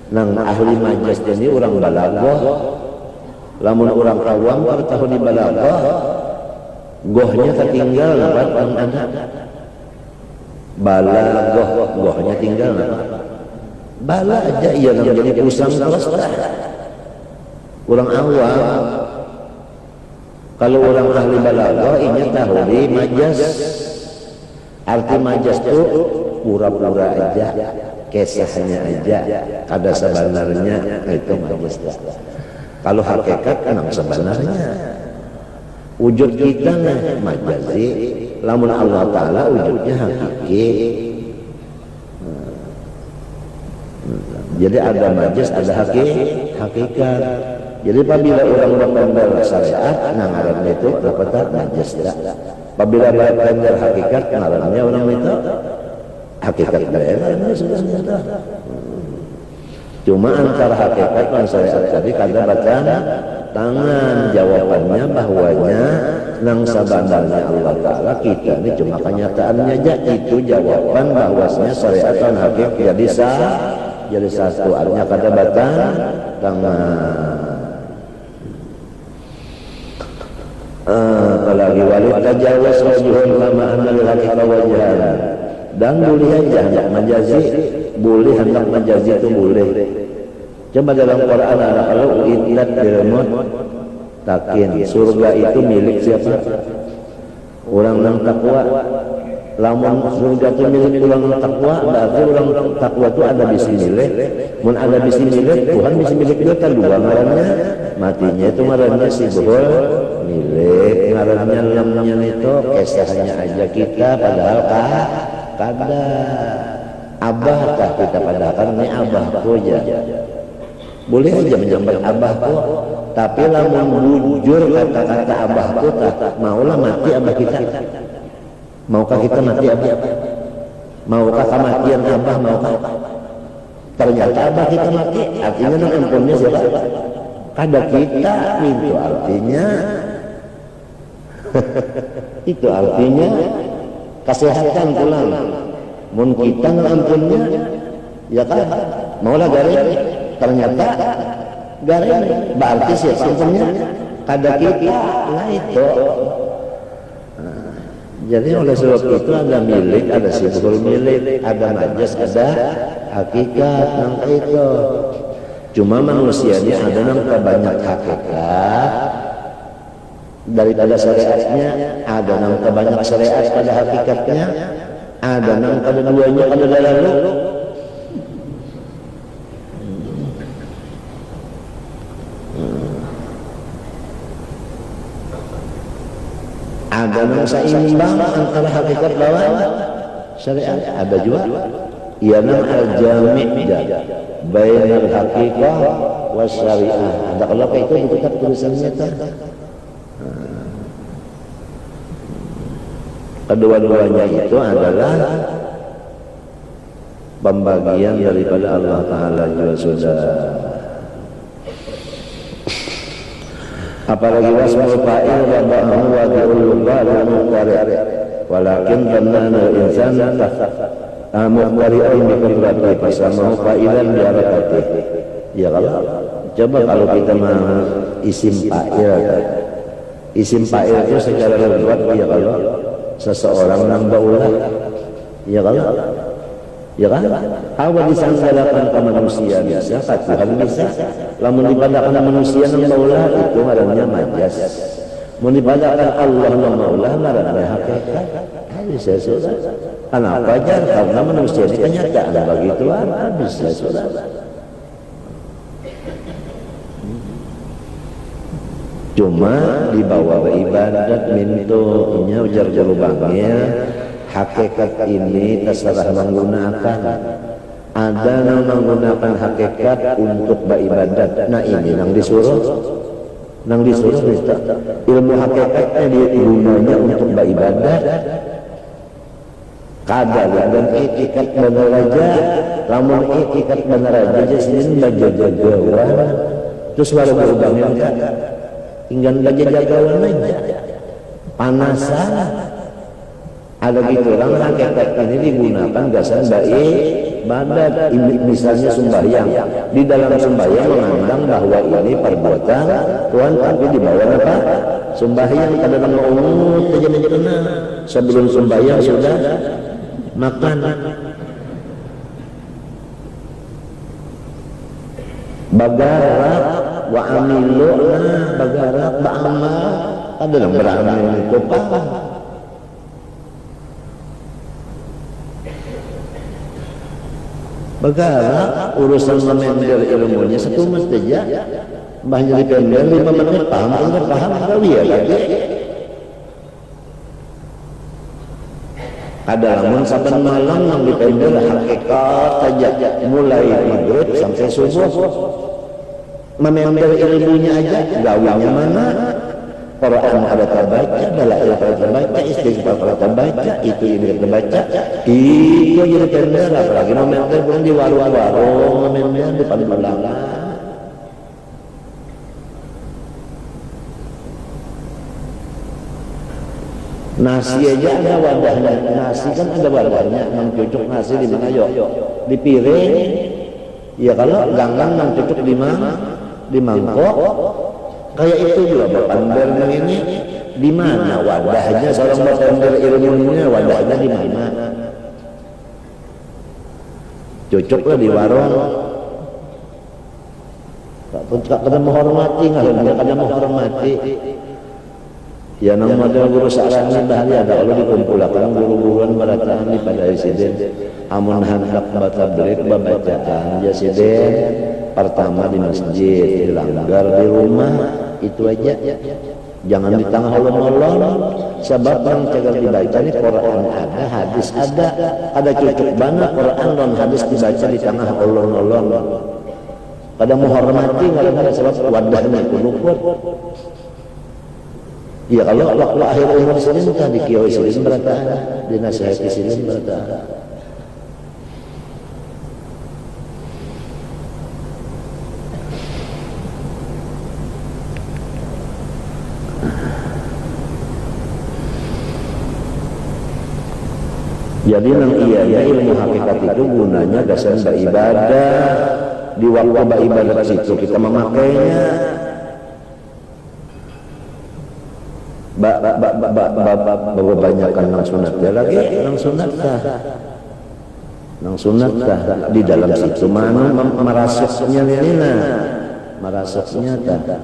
Nang ahli majaz ini orang balaghah. Lamun orang awam baru tahu di balaghah, gohnya ketinggal dapat ada. Balaghah gohnya tinggal dapat. Bala aja ia jadi pusang terus. Orang awam, kalau orang ahli balaghah ini tahu di majaz. Arti majaz itu pura-pura aja, kisahnya aja, ada sebenarnya, itu majaz. Kalau hakikat kan sebenarnya wujud kita majazi, lamun Allah Ta'ala wujudnya hakiki. Jadi ada majaz, ada hakikat. Jadi apabila orang berpendar syariat, ngarannya itu dapat majaz. Apabila berpendar hakikat, ngarannya orang itu hakikat ngarannya sudah. Cuma antara hakikat dan syariat tadi kada bacaan tangan, jawabannya bahwanya nang sabandarnya Allah Ta'ala kita ini cuma kenyataannya aja, itu jawaban bahwasanya syariat dan hakikat jadi satu, artinya kada bacaan tangan. Apalagi walid tajawaz wajhun lama anal haqiqa wajhan. Dan boleh aja hendak majazi, boleh hendak majazi itu boleh. Coba dalam Quran ada kalau uiddat bil takin, surga itu milik siapa? Orang yang takwa. Lamun surga itu milik orang yang takwa, berarti orang takwa itu ada bisi milik. Mun ada bisi milik, Tuhan bisi milik dia kan dua ngarannya. Matinya itu ngarannya si bohol milik, ngarannya lemnya itu kisahnya aja kita, padahal kada abahkah kita, padahal kan ini abahku aja. Boleh aja menyambat abahku, tapi lamun bujur kata-kata abahku, tak maulah mati abah kita. Maukah kita mati abah? Maukah kematian abah? Maukah? Ternyata abah kita mati, artinya nak ampunnya siapa? Kada kita, itu artinya itu artinya kesehatan pulang. Mun kita ngampunnya, ya kan? Maulah garing, ternyata garing, berarti siapa ampunnya? Kada kita, lah itu. Jadi oleh sebab itu ada milik, ada sifat milik, ada majaz, ada hakikat, nangka itu. Cuma manusianya ada nangka banyak hakikat daripada syariatnya, ada nangka banyak syariat pada hakikatnya, ada nangka duanya pada lalu. ada yang seimbang antara hakikat lawan syariat, ada juga yang al-jami' bainal haqiqah was syariah. Ada kalau itu di kitab tulisannya tah. Kedua-duanya itu adalah pembagian daripada Allah Ta'ala juga sudah. Apalagi wasmul fa'il wa ba'ahu wa bi'ulubah al-muqtari' walakin tannana al-insan muqtari'ain biqurrati fasamahu fa'ilan biharakati. Ya coba kalau kita isim fa'il, isim fa'il itu secara lafaz ya kalau seseorang nambah ulah, ya kan? Awal disangkalakan ke manusia bisa, Tuhan bisa. Lamun dipandangkan manusia nambah ulah itu ngarannya majas. Mun dipandangkan Allah nambah ulah ngarannya hakikat. Bisa sudah. Kenapa aja? Karena manusia ini kenyataan begituan. Bisa sudah. Cuma dibawa beribadat mintunya ujar jalubangnya hakikat ini terserah menggunakan. Ada yang menggunakan hakikat untuk beribadat. Nah ini yang disuruh ilmu hakikatnya digunanya untuk beribadat. Kadang dan etikat benar aja, lamun etikat benar aja sini baca-jagawan terus baru berubahnya enggak. Tinggal belajar jagawan aja, panasan. Ada gitu orang hakikat ini digunakan gasan ibadat. Misalnya sembahyang, di dalam sembahyang mengandang bahwa ini perbuatan Tuhan, tapi di bawah apa? Sembahyang kadang mau terjadi sebelum sembahyang sudah makan. Bagarak wa amilu bagarak ba'amal, ada yang beramal itu paham. Bagarak urusan memender ilmunya satu mestinya banyak dipender 5 menit paham enggak paham rawi ya lagi. Ada lamun saben malam yang dipender hakikat saja mulai maghrib sampai subuh. Memender ilmunya aja, gawinya mana? Quran ada terbaca, dalail ada terbaca, istighfar ada terbaca, itu ini terbaca. Itu jadi tender, apalagi memender pun di warung-warung, memender di padang-padangan. Nasi aja ada wadahnya, nasi kan ada wadahnya, yang cucuk nasi di mana yuk? Di piring. Ya kalau ganggang yang cucuk di mana? Di mangkok. Kayak itu juga berpandang ini di mana wadahnya seorang berpandang ilmunya, wadahnya di mana? Cucuklah di warung. Tak kena menghormati, nggak kena menghormati. Ya nang model guru sarana bahaya ada kalau dikumpulkan guru-guruan barataan di pada insiden amun hendak batablik babacaan jasiden pertama di masjid, dilanggar di rumah itu aja. Jangan di tengah holon-holon, sebab yang cegal dibaca ini Quran ada, hadis ada cucuk banget Quran dan hadis dibaca di tengah holon-holon. Pada menghormati nggak ada sebab wadahnya itu luput. Ya kalau waktu akhir umur silin kan di kiai silin berataan, dinasihati silin berataan. Jadi nang iya ilmu hakikat itu gunanya gasan beribadah. Di waktu beribadah situ kita memakainya. Kebanyakan nang sunat ya lagi nang sunat dah di dalam situ mana merasuknya ini merasuknya dah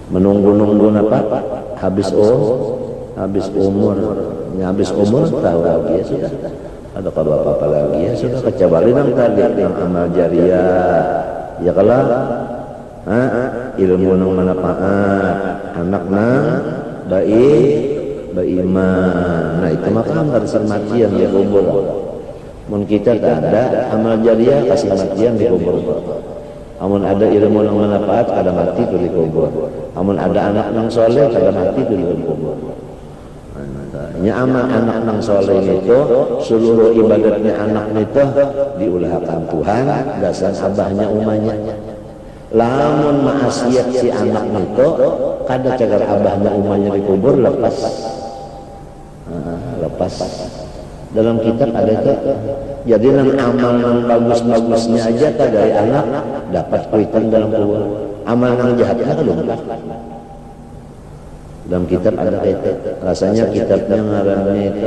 menunggu apa habis umur tahu lagi ya sudah ada apa lagi ya sudah kecuali nang tadi yang amal jariah ya kalau ilmu nang manfaat anak nang beriman. Nah itu maka kasih matian di kubur. Mun kita tak ada amal jariah kasih matian di kubur. Amun ada ilmu yang manfaat kada mati tu di kubur. Amun ada anak yang soleh kada mati tu di kubur. Nya amal anak nang soleh itu seluruh ibadatnya anak itu diulahkan Tuhan dasar abahnya umanya. Lamun maasiat si anak itu kada cagar abahnya umanya dikubur lepas. Lepas dalam kitab ada itu. Jadi nang amal nang bagus-bagusnya aja tak dari anak dapat kuitan dalam kubur. Amal nang jahatnya belum. Dalam kitab ada itu. Rasanya kitabnya ngarannya itu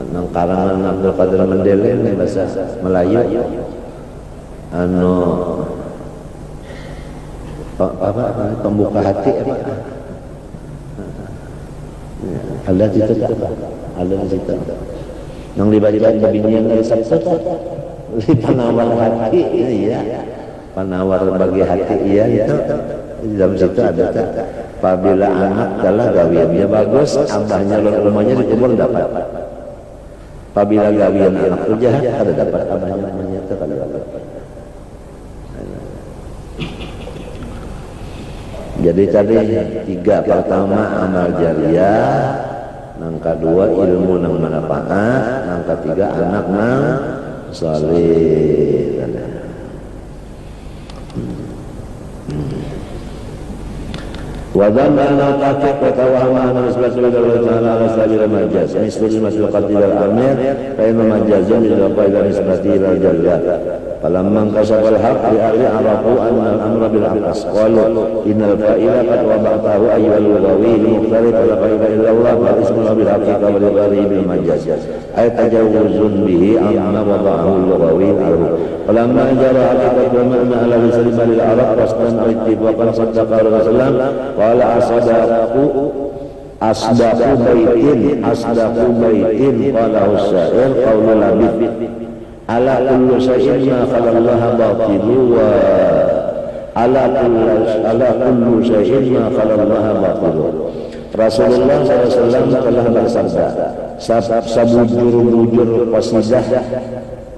nang karangan Abdul Qadir Mendele bahasa Melayu. Pembuka hati apa? Ada di situ tak? Ada di situ. Yang dibaca kebinian dari Sabtu di penawar hati, iya. Penawar bagi hati, iya itu. Di dalam situ ada tak? Apabila anak telah gawiannya bagus, abahnya rumahnya dikubur dapat. Apabila gawian anak itu jahat, ada dapat abahnya rumahnya itu kada dapat. Jadi tadi tiga, pertama amal jariah, yang kedua ilmu nang manfaat, yang ketiga anak nang saleh. Wadana natafiq wa tawahama nisbatu ila Allah Ta'ala ala sabil majaz misli masluqat ila al-amir fa inna majazun ila ila nisbati ila al-jalla falamman kasaba al-haq li ahli arafu anna al-amra bil aqas qalu innal fa'ila qad waba'tahu ayyuhal lughawi mukhtalif la fa'ila illa Allah wa ismu bil haqiqah wa ghari bil majaz ay tajawuzun bihi amma wada'ahu al-lughawi anhu falamma jara haqiqatu ma'na ala lisan al-arab wasdan al-ittifaqan saddaqa Rasulullah wala asdaqu baitin qala usair qaulul labid ala kullu shay'in ma khalallaha batilu wa ala kullu shay'in ma khalallaha batilu. Rasulullah SAW telah bersabda sabujur-bujur qasidah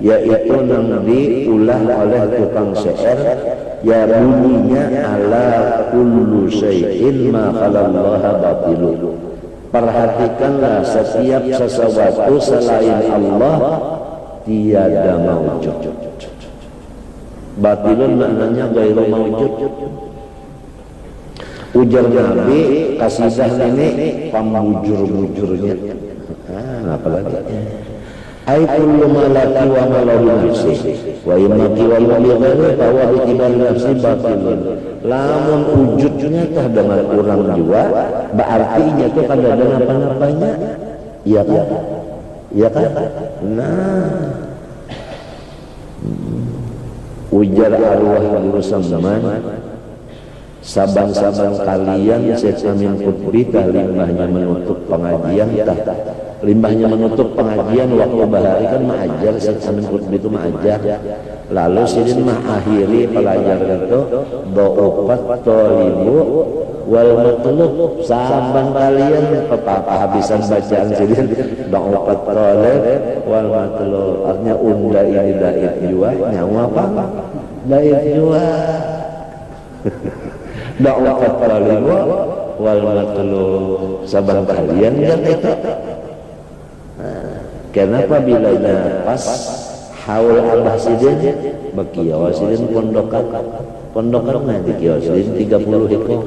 yaitu yang diulah oleh tukang syair ya bunyinya ala kullu syai'in ma khalallaha batilu. Perhatikanlah setiap sesuatu selain Allah tiada maujud. Batilun maknanya ghairu maujud. Ujar Nabi kasidah ini pembujur-bujurnya. Apalagi ay kullu malaki wa malahu nafsi wa imaki wa maligani bahwa itibar nafsi batilun. Lamun wujudnya tah dengan kurang jua berarti nya itu kada ada apa-apanya. Iya kan? Iya kan? Nah ujar arwah guru zaman saban-saban kalian Syekh Amin Qutbi tah limbahnya menutup pengajian tah limbahnya menutup pengajian waktu bahari kan mengajar Syekh Amin Qutbi itu mengajar lalu sidin mengakhiri pelajaran itu do'ufat tolibu wal matlub saban kalian habisan bacaan sidin do'ufat tolib wal matlub artinya unda ini daif jua nyawa apa? Daif jua do'ufat tolibu wal matlub saban kalian yang itu. Kenapa bila pas haul abah sidin bekiau sidin pondokan nanti kiau sidin 30 hikmah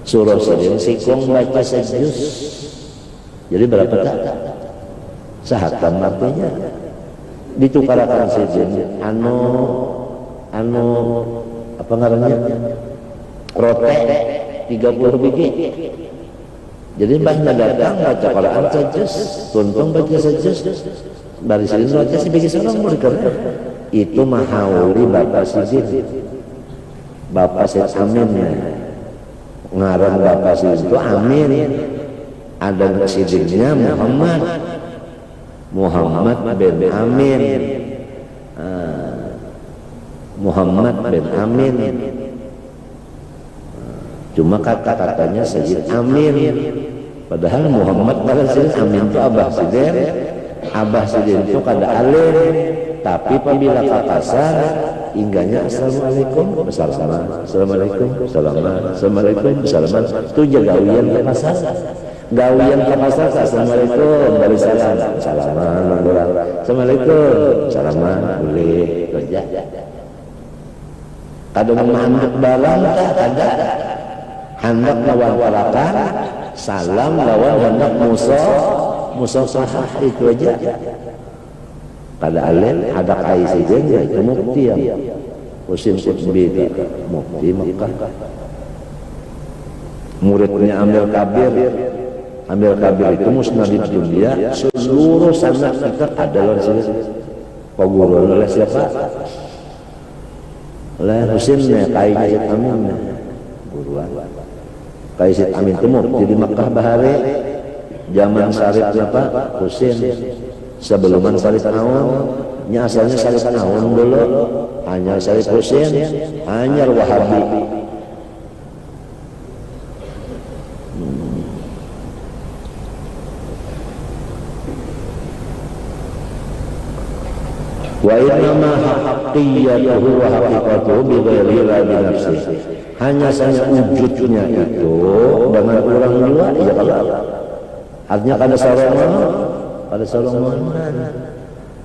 surah sidin sikong baca sejus jadi berapa tak sahatam artinya ditukarakan sidin anu apa ngarannya rote 30 biji. Jadi mbahnya datang baca Quran sejus, tuntung baca sejus, dari sini baca si bagi salam berkerja. Itu mahauli bapak sidin, bapak Syed Amin, ngaran bapak sidin itu Amin, ada sidinnya Muhammad bin Amin, Muhammad bin Amin. Cuma kata-katanya Sayyid Amin. Padahal Muhammad pada Sayyid Amin itu Abah Siden. Abah Siden itu kada alim. Tapi apabila kakasar, ingganya Assalamualaikum, Assalamualaikum, Assalamualaikum, Assalamualaikum, Assalamualaikum. Itu jaga gawian ke pasar. Gawian ke pasar, Assalamualaikum, dari salam, salaman, Assalamualaikum, salaman, boleh kerja. Kada menghanduk barang, kada. Hendak lawan walakan, salam lawan hendak musuh sahah, itu aja. Kada alim, ada kai saja, itu mukti yang Husin Qutbi, mukti Mekah. Muridnya Amir Kabir. Amir Kabir itu musnadid dunia, seluruh sanad kita ada dalam sini. Paguru oleh siapa? Oleh Husinnya, kai Sayyid Amin, guruan. Kai Sayyid Amin itu mukti di Mekah bahari. Zaman Syarif apa? Husin. Sebelum Syarif Naun, asalnya Syarif Naun dulu, hanya Syarif Husin, hanya Wahabi. Wa innama haqqiyatuhu wa haqiqatuhu bi ghairi rabi nafsi. Hanya saja wujudnya itu dengan orang dua, ya kalau artinya kada sarongan. Pada salongan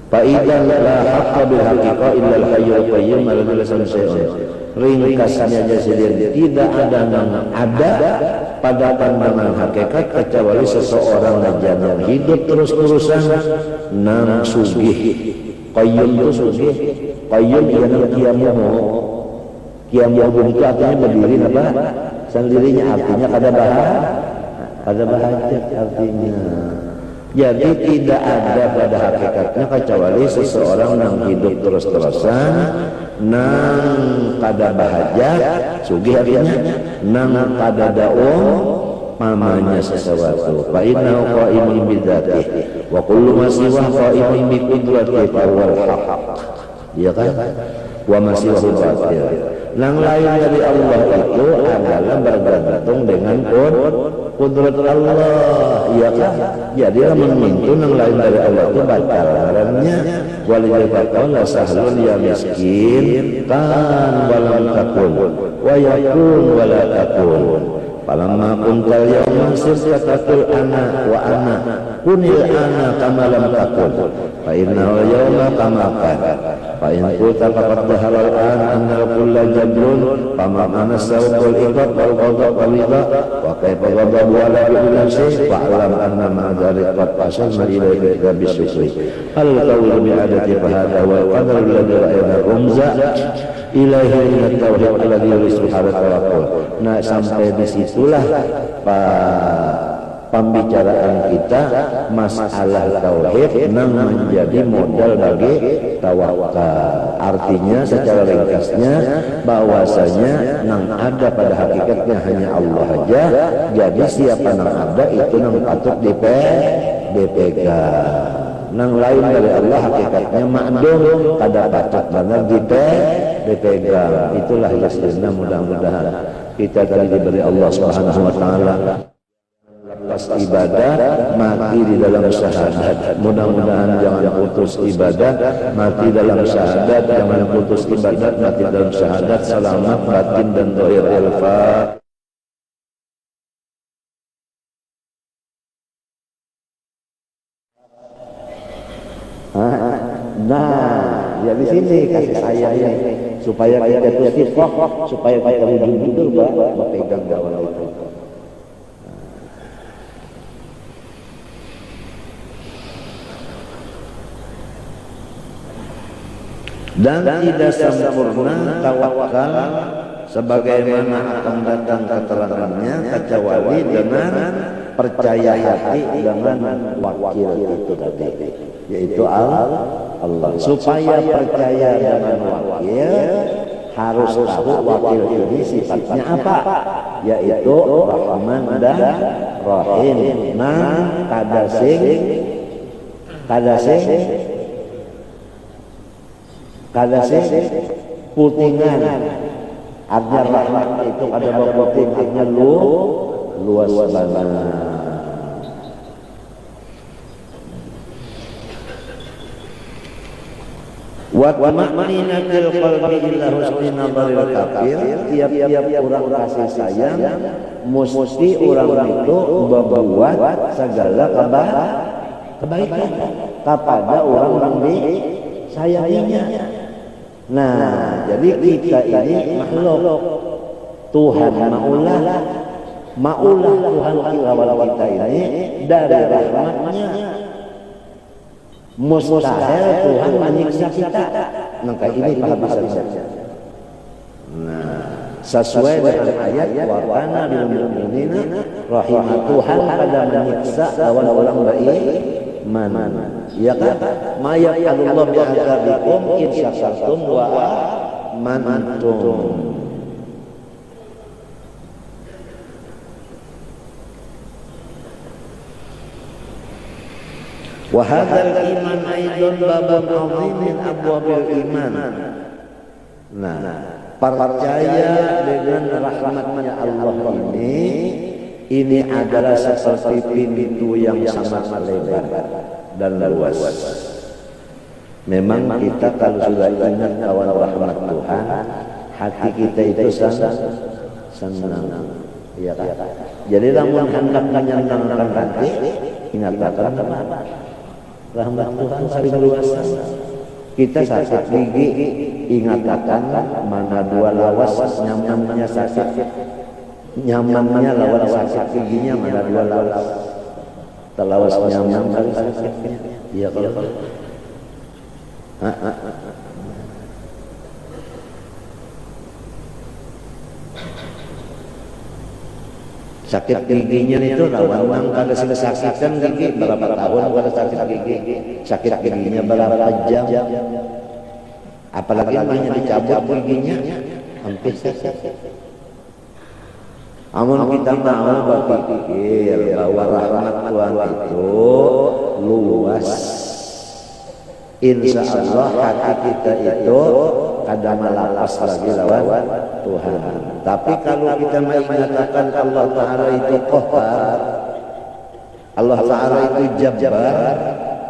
fa idzan la haqqa bil haqiqah illa al hayyul qayyum alladzi la samsa'un. Ringkasnya jadi tidak ada pada pandangan hakikat kecuali seseorang yang hidup terus-terusan nang sugih. Qayyum itu sugih. Qayyum yang qiyamuhu. Qiyamuhu itu artinya berdiri apa? Sendirinya, artinya kada bahagia artinya. Jadi tidak ada pada hakikatnya kecuali seseorang yang hidup terus-terusan nang kada bahagia, sugih artinya nang kada daung mamanya sesuatu. Fa innahu qa'imun bi dzatihi wa kullu ma siwa qa'imun bi qudratihi fa huwal haqq. Iya kan? Wa ma siwa batil. Nang lain dari Allah itu adalah bergantung dengan kudrat Allah, iya kan? Jadi menentu nang lain dari Allah itu batarannya. Walidayqala sahlun ya miskin kan walam takun wa yakun wala takun. Falamma kuntal yawma sirtatul ana wa ana kunil ana kama lam takun fa innal yawma kama kana fa in kunta faqad halal an annal kulla jabrun fama ana sawqul iqab wal ghadab wal ridha wa kaifa ghadabu ala kulli shay fa alam anna ma dzalika qad asalna ilayka bisyukri hal tawil bi adati fa hadha wa qadar alladhi ra'ayna rumza ilaihi min at-tauhid alladhi subhanahu wa ta'ala. Nah, sampai disitulah pembicaraan kita masalah tauhid yang menjadi modal bagi tawakal. Artinya secara ringkasnya bahwasanya nang ada pada hakikatnya hanya Allah aja. Jadi siapa nang ada itu nang patut dipegang. Nang lain dari Allah hakikatnya ma'dum, kada patut benar dipegang. Itulah yasirna, mudah-mudahan kita tadi diberi Allah Subhanahu wa taala lepas ibadah mati di dalam syahadat. Mudah-mudahan jangan putus ibadah mati dalam syahadat, jangan putus ibadah mati dalam syahadat, selamat batin dan zahir. Al-Fatihah. Nah, ya di sini kasih sayang supaya kita itu sifat, supaya kita jujur berpegang gawal itu. Dan tidak sempurna tawakal sebagaimana akan datang keterangannya kecuali dengan percaya hati dengan wakil itu tadi, yaitu Allah. Supaya percaya dengan wakil harus tahu wakil ini sifatnya apa, yaitu Rahman dan Rahim. Nah, kada sing putingan Artinya rahmat itu ada bapak artinya luas banget. Wa ma'minatil qalbi illa husni nadharil kafir. Tiap-tiap orang kasih sayang mesti orang itu membuat segala kebaikan kepada orang yang disayanginya. Nah, jadi kita ini makhluk Tuhan maulah Tuhan kita ini dari rahmatnya mustahil Tuhan menyiksa kita. Maka ini paham bisa. Nah, sesuai dengan ayat wa kana bil mu'minina rahimah, Tuhan pada menyiksa lawan orang beriman. Ya kan? Ma yaqulullah bi'adzabikum in syakartum wa amantum. Wa hadzal iman aidan babun 'azim min abwabil iman. Nah, percaya dengan rahmatnya Allah ini adalah seperti pintu yang sangat lebar dan luas. Memang kita kalau sudah ingat kawan rahmat Tuhan, hati kita itu senang. Ya kan? Jadi lamun hendak menyenangkan hati, ingatkan rahmat Tuhan sering luas. Kita sakit gigi, ingatkan mana dua lawas nyamannya sakit, nyamannya lawan sakit giginya mana dua lawas. Terlawas nyaman kali sakitnya. Iya kalau sakit giginya itu lawan kalau sudah sakitkan gigi berapa tahun kalau sakit gigi, sakit giginya berapa jam, apalagi hanya dicabut giginya hampir sakit. Amun kita mau berpikir bahwa rahmat Tuhan itu luas, insya Allah hati kita itu kadang malapas lagi lawan Tuhan. Tapi kalau kita mengatakan Allah Ta'ala itu Qahhar, Allah Ta'ala itu Jabbar,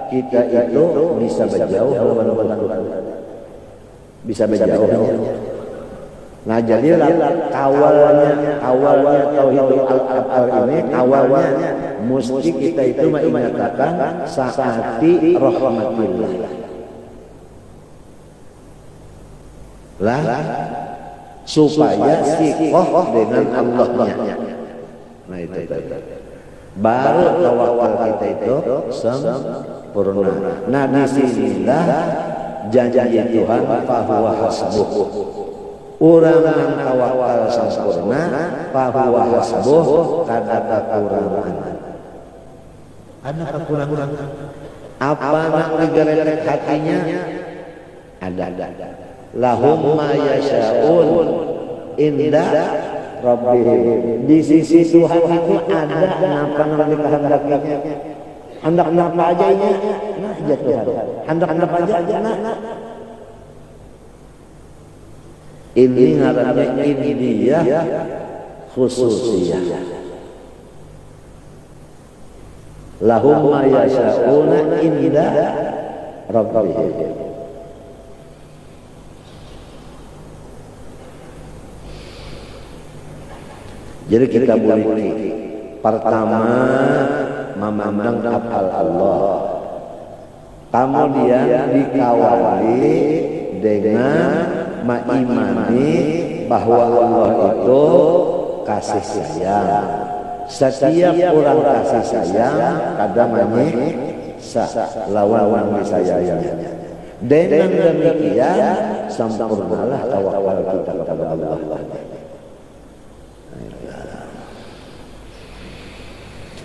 kita itu bisa berjauh lawan Tuhan, bisa berjauh. Nah, jadi awalnya tauhidul af'al ini awalnya mesti kita itu mengatakan saati rahmatillah. Lah supaya siqah dengan Allahnya. Nah itu. Baru tawakal kita itu sempurna. Nah disinilah janji Tuhan fahuwa hasbuh. Orang yang tawakal sempurna fahuwa hasbuh kada kekurangan. Ada kekurangan. Apa nak digeretek hatinya? Ada. Lahum ma yasha'un inda rabbihim. Di sisi Tuhan itu ada apa yang dikehendakinya. Hendak apa aja ini? Nah, aja Tuhan. Hendak apa aja? Nah. Ini ngarannya indiyah khususiyah. Lahum ma yasha'una inda rabbihim. Jadi kita boleh pertama memandang af'al Allah, kemudian dikawali dengan mengimani bahwa Allah itu kasih sayang. Setiap orang kasih sayang kadang lawan disayangnya. Dengan demikian sempurnalah tawakal kita kepada Allah.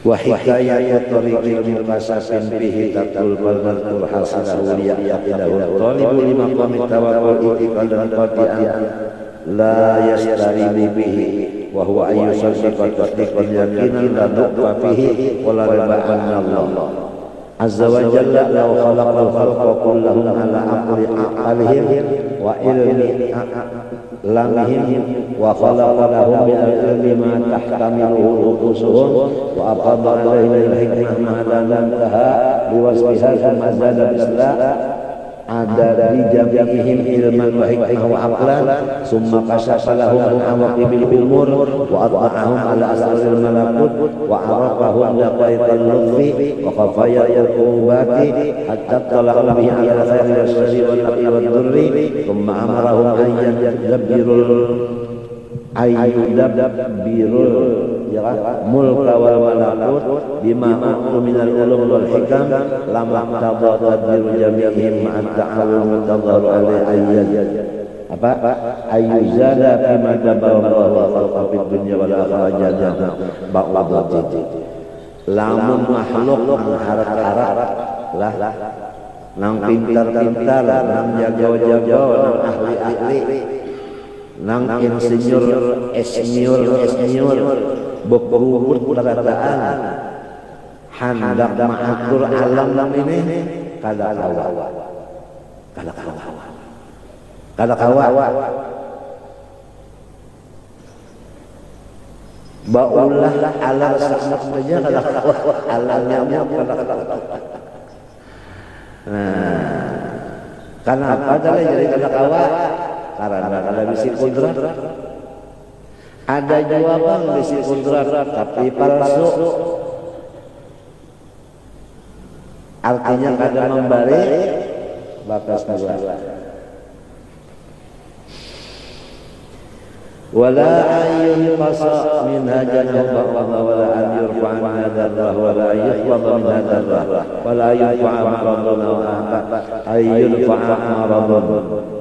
Wa hikayatu tariqil mukasafin bihi tatul balmatul hasilahu liyaqidahu talibu lima qamit tawakkul iqadan qati'an la yastarimu bihi wa huwa ayyusaddiqa tasdiqan yaqinan la nuqfa fihi wa la riba anna Allah azza wa jalla law khalaqal khalqa kullahum ala aqli aqalihim wa ilmi lamihim wa khalaqa lahum min al-ilmi ma tahtamiluhu uqusuhum wa aqada alaihim al-hikmah ma la tantaha liwasfiha thumma zada bisla ada di jami'ihim ilman wa hikmah wa aqlan summa kashafa lahum an awaqibil umur wa atba'ahum ala asraril malakut wa arafahum daqaiqal lutfi wa khafayal qubati hatta tala'u bihi ala khairil syari wal naqi wal durri thumma amarahum an yadabbirul ayyudabbirul mulka wal malakut bima ma'u minal ulum wal hikam lama tadha tadbiru jami'ihim ma'an ta'awun tadharu alaihi apa ayyuzada bima dabara Allah khalqa fid dunya wal akhirah ba'udati lamun makhluk harap-harap lah nang pintar-pintar nang jago-jago nang ahli-ahli nang insinyur esnyur bebubut perataan hendak mengatur alam ini kada kawa baulah alam saja kada kawa alamnya kada kawa. Nah, kenapa jadi kada kawa? Karena ada bisi kudrat. Ada jawaban bisi kudrat tapi palsu. Artinya kada memberi bakas dua. Wala ayyun qasa min hajanahu ba'dha wala an yurfa'a min hadarrah wala yufdha min hadarrah wala yurfa'a maraduna wa ayyun fa'a maradun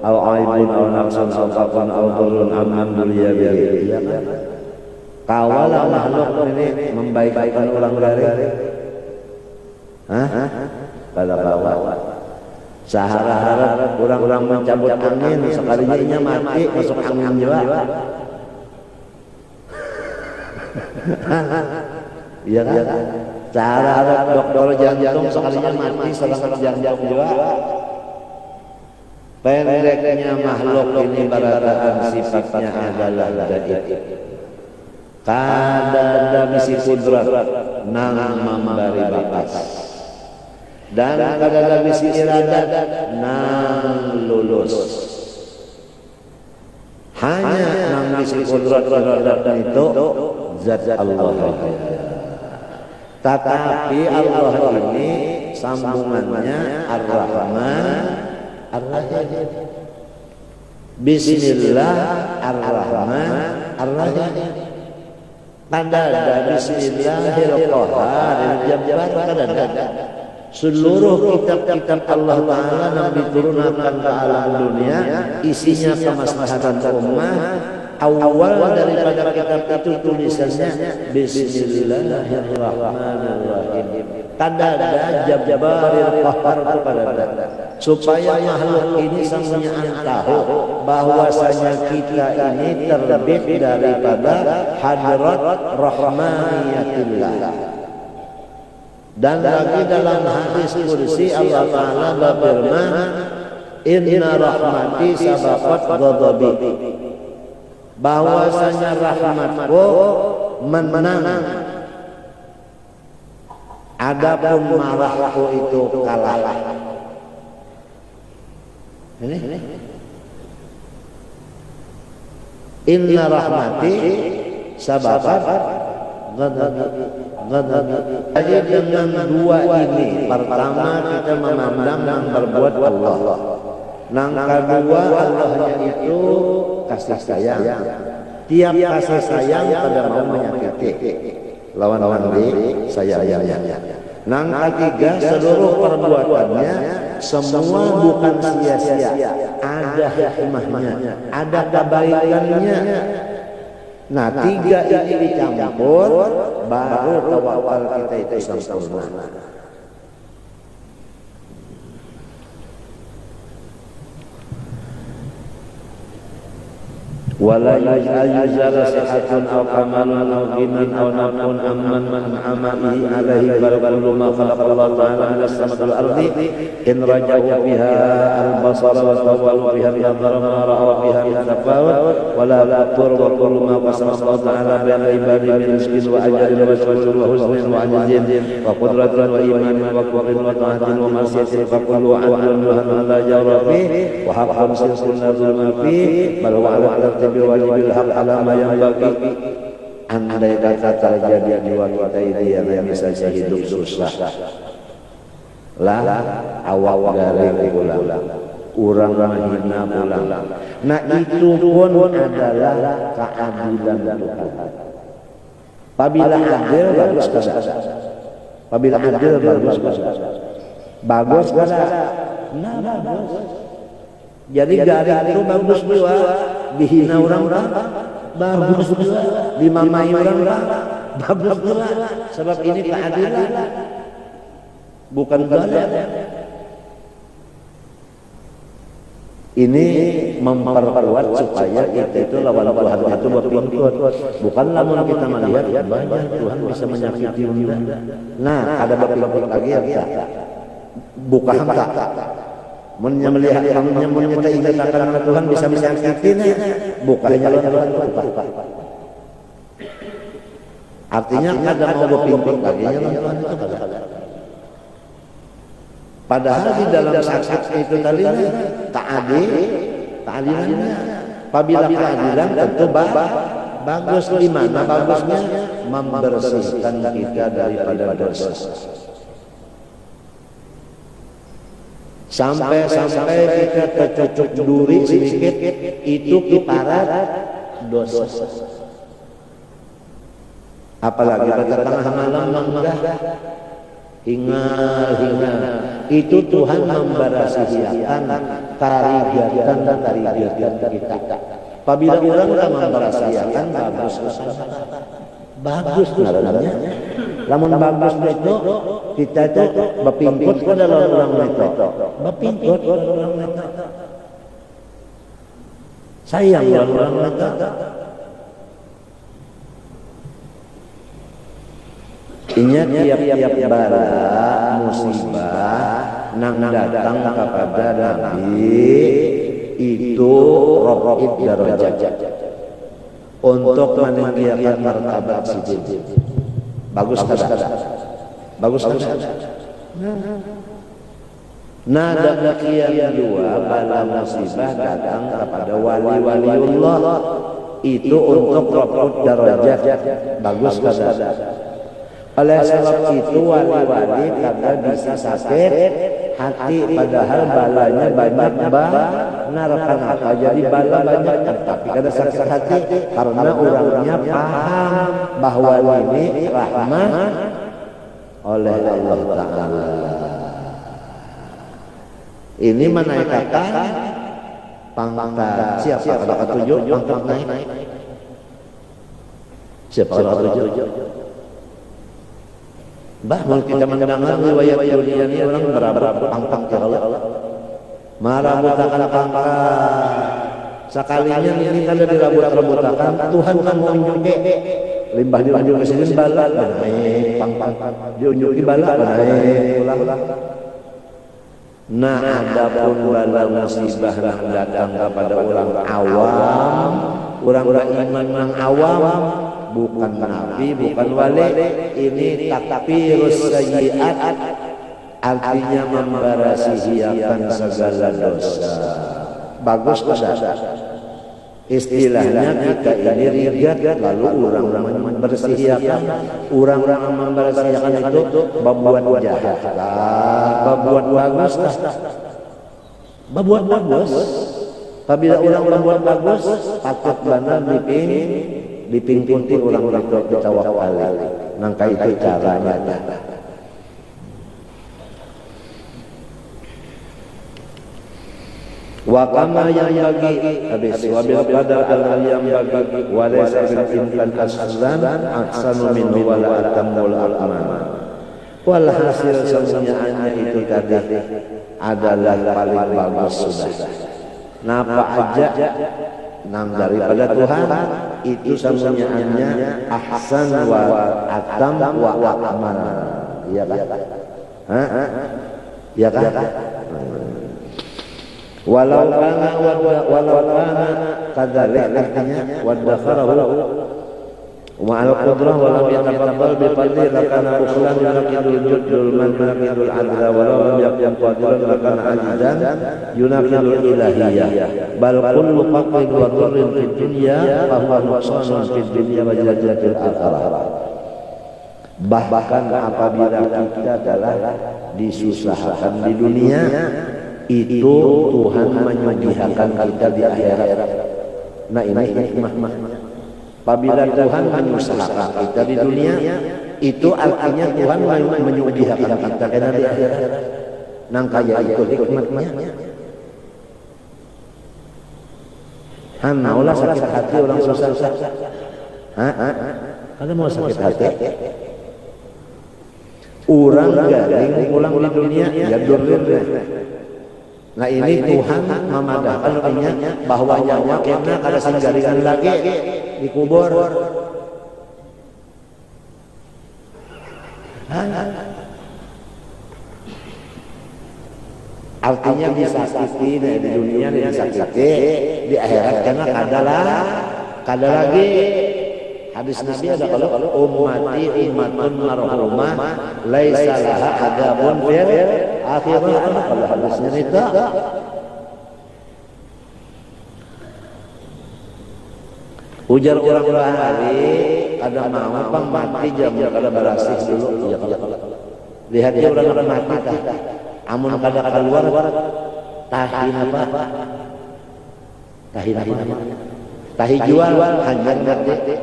aw aibun aw nafsun aw qafun aw durrun amman duliya bihi. Kawalah makhluk ini membaikkan orang dari kada kawa. Sahara-hara orang-orang mencabut angin sekalinya inya mati masuk angin juga. Iya kan? Sahara-hara dokter jantung sekalinya mati serangan jantung juga. Pendeknya makhluk ini barataan sifatnya adalah gaib. Kada ada misi kudrat nang memberi bakas. Dan kada ada misi iradat nang lulus. Hanya nang misi kudrat iradat itu zat Allah. Tetapi Allah ini sambungannya Ar-Rahman Ar-Rahim. Bismillah Ar-Rahman Ar-Rahim. Kada ada Bismillahirrahmanirrahim Jabbar kada ada. Seluruh kitab-kitab Allah Ta'ala yang diturunkan ke alam dunia isinya kemaslahatan ummah. Awal daripada kitab itu tulisannya Bismillahirrahmanirrahim. Kada ada Jabbaril Qahhar kepada ada. Supaya makhluk ini semuanya tahu bahwasanya kita ini terbit daripada hadrat rahmaniyatillah. Dan lagi dalam hadis kursi Allah Ta'ala berfirman, Inna rahmati sabaqat ghadabi. Bahwasanya rahmatku menang, adapun marahku itu kalah. Ini Inna rahmati sabaqat ghadabi. Jadi dengan dua ini, pertama kita memandang yang berbuat Allah. Yang kedua Allahnya itu kasih sayang. Tiap kasih sayang pada mau menyakiti lawan-lawan di sayangnya. Yang ketiga seluruh perbuatannya semua bukan sia-sia. Ada hikmahnya, ada kebaikannya. Nah, tiga ini dicampur baru tawakal kita itu sempurna. Wala yuzala sihatun aw kamalun aw ghinan aw nafun amman man amali alaihi barakulu ma khalaqallahu ta'ala min as-samai wal ardi in raja'u biha basara wa tawwalu biha an-nadhara ma ra'aw biha min tafawut wa la taqtur wa kullu ma qasama Allah ta'ala baina ibadi min rizqin wa ajalin wa syukurin wa husnin wa ajzin wa qudratin wa imanin wa quwwatin wa ta'atin wa ma'siyatin fa kullu anhu la jawra fi wa haqqun sirrun la zulma fi bal huwa ala tartibi wajibil haqq ala ma yanbaghi. Andai kata terjadi jiwa kita ini yang bisa hidup susah lah awak garing pulang, orang menghina pulang. Nah itu pun adalah keadilan Tuhan. Apabila adil bagus kada, apabila adil bagus kada, bagus kada, nah bagus. Jadi garing itu bagus juga, dihina orang bagus juga, dimamai orang bagus juga. Sebab ini keadilan, bukan zalim. Ini memperkuat supaya kita itu lawan Tuhan itu berpingkut. Bukan lamun kita melihat banyak Tuhan bisa menyakiti bunda. Nah, ada berpingkut lagi ya. Bukan tak. Melihat kamunya menyata ingatan Tuhan bisa menyakitinya. Bukannya lawan Tuhan. Artinya ada mau berpingkut lagi ya lawan Tuhan itu kada. Padahal di dalam sakit itu tadi keadilannya. Apabila keadilan tentu bagus. Di mana bagusnya? Membersihkan kita daripada dosa. Sampai kita tercucuk duri sedikit itu kiparat dosa. Apalagi pada tengah malam menggah hingal itu Tuhan memberasiakan tarigatan kita. Apabila orang memberasiakan bagus sebenarnya. Lamun bagus itu kita itu berpingkut pada orang itu. Berpingkut orang itu. Sayang orang itu. Ingat tiap-tiap bala musibah nang datang kepada Nabi itu raf'id darajat untuk meninggikan martabat sujud. Bagus kada? Bagus kada? Nah, demikian juga bala musibah datang kepada wali-waliullah itu untuk raf'id darajat. Bagus kada? Oleh sebab itu wali-wali kagak bisa sakit hati, padahal balanya banyak kenapa jadi bala banyak, tapi kada sakit hati karena orangnya paham bahwa ini rahmat oleh Allah Ta'ala. Ini menaikkan pangkat siapa kada ketujuh pangkat naik siapa kada ketujuh. Bahkan kita mendengar riwayat dunia ini orang berapa pangkat ya Allah. Marah butakan pangkat. Sekalinya ini kada dirabut-rabutakan Tuhan kan mau unjuki limbah diunjuk ke sini bala naik pangkat. Diunjuki bala naik ulang. Nah, adapun bala musibah yang datang kepada orang awam, orang beriman yang awam, bukan nabi, bukan wali, ini takfirus sayyi'at, artinya memberasihiakan segala dosa. Bagus kada? Istilahnya kita ini rigat, lalu orang memberasihiakan, orang memberasihiakan itu berbuat jahat, berbuat bagus, berbuat bagus. Apabila orang berbuat bagus, patut benar dipingpinti orang itu kita wakali. Nangka itu caranya. Wa kama yang bagi habis wabil qadar al yang bagi wa laysa bil imkan aslan ahsanu minhu wa la atamul akmal. Wal hasil semuanya itu tadi adalah paling bagus sudah. Napa aja nang daripada Tuhan itu semuanya ahsan wa atam wa akmal. Iya kan? Ya kan? Walau kana kadzalik, artinya wadakharahu ma'al qudrah walau yatafaddal bi fadli lakana ukhlan yunaqidul judul man yunaqidul adla walau lam yakun qadiran lakana ajizan yunaqidul ilahiyah bal kullu faqrin wa dhurrin fid dunya fa huwa nuqsanun fid dunya wa jalatin fil akhirah. Bahkan apabila kita adalah disusahkan di dunia, itu Tuhan menyugihakan kita di akhirat. Nah ini hikmah. Apabila Tuhan menyusahkan kita di dunia, itu artinya Tuhan menyugihakan kita karena di akhirat. Nang kaya itu hikmatnya. Ulah sakit hati orang susah. Kada mau sakit hati. Orang garing pulang di dunia ya durun. Nah ini Tuhan memadahkan artinya bahwa nyawa kita kada singgaringan lagi dikubur. Artinya disakiti di dunia disakiti, di akhirat karena kada lagi. Hadis Nabi ada kalau ummati ummatun marhumah laisa laha adabun fil akhirah. Kalau hadisnya itu ujar orang bahari ada mau pang mati jam kada berasih dulu ya kalau lihat dia orang mati tah amun kada keluar tahin apa tahi jual hanya mati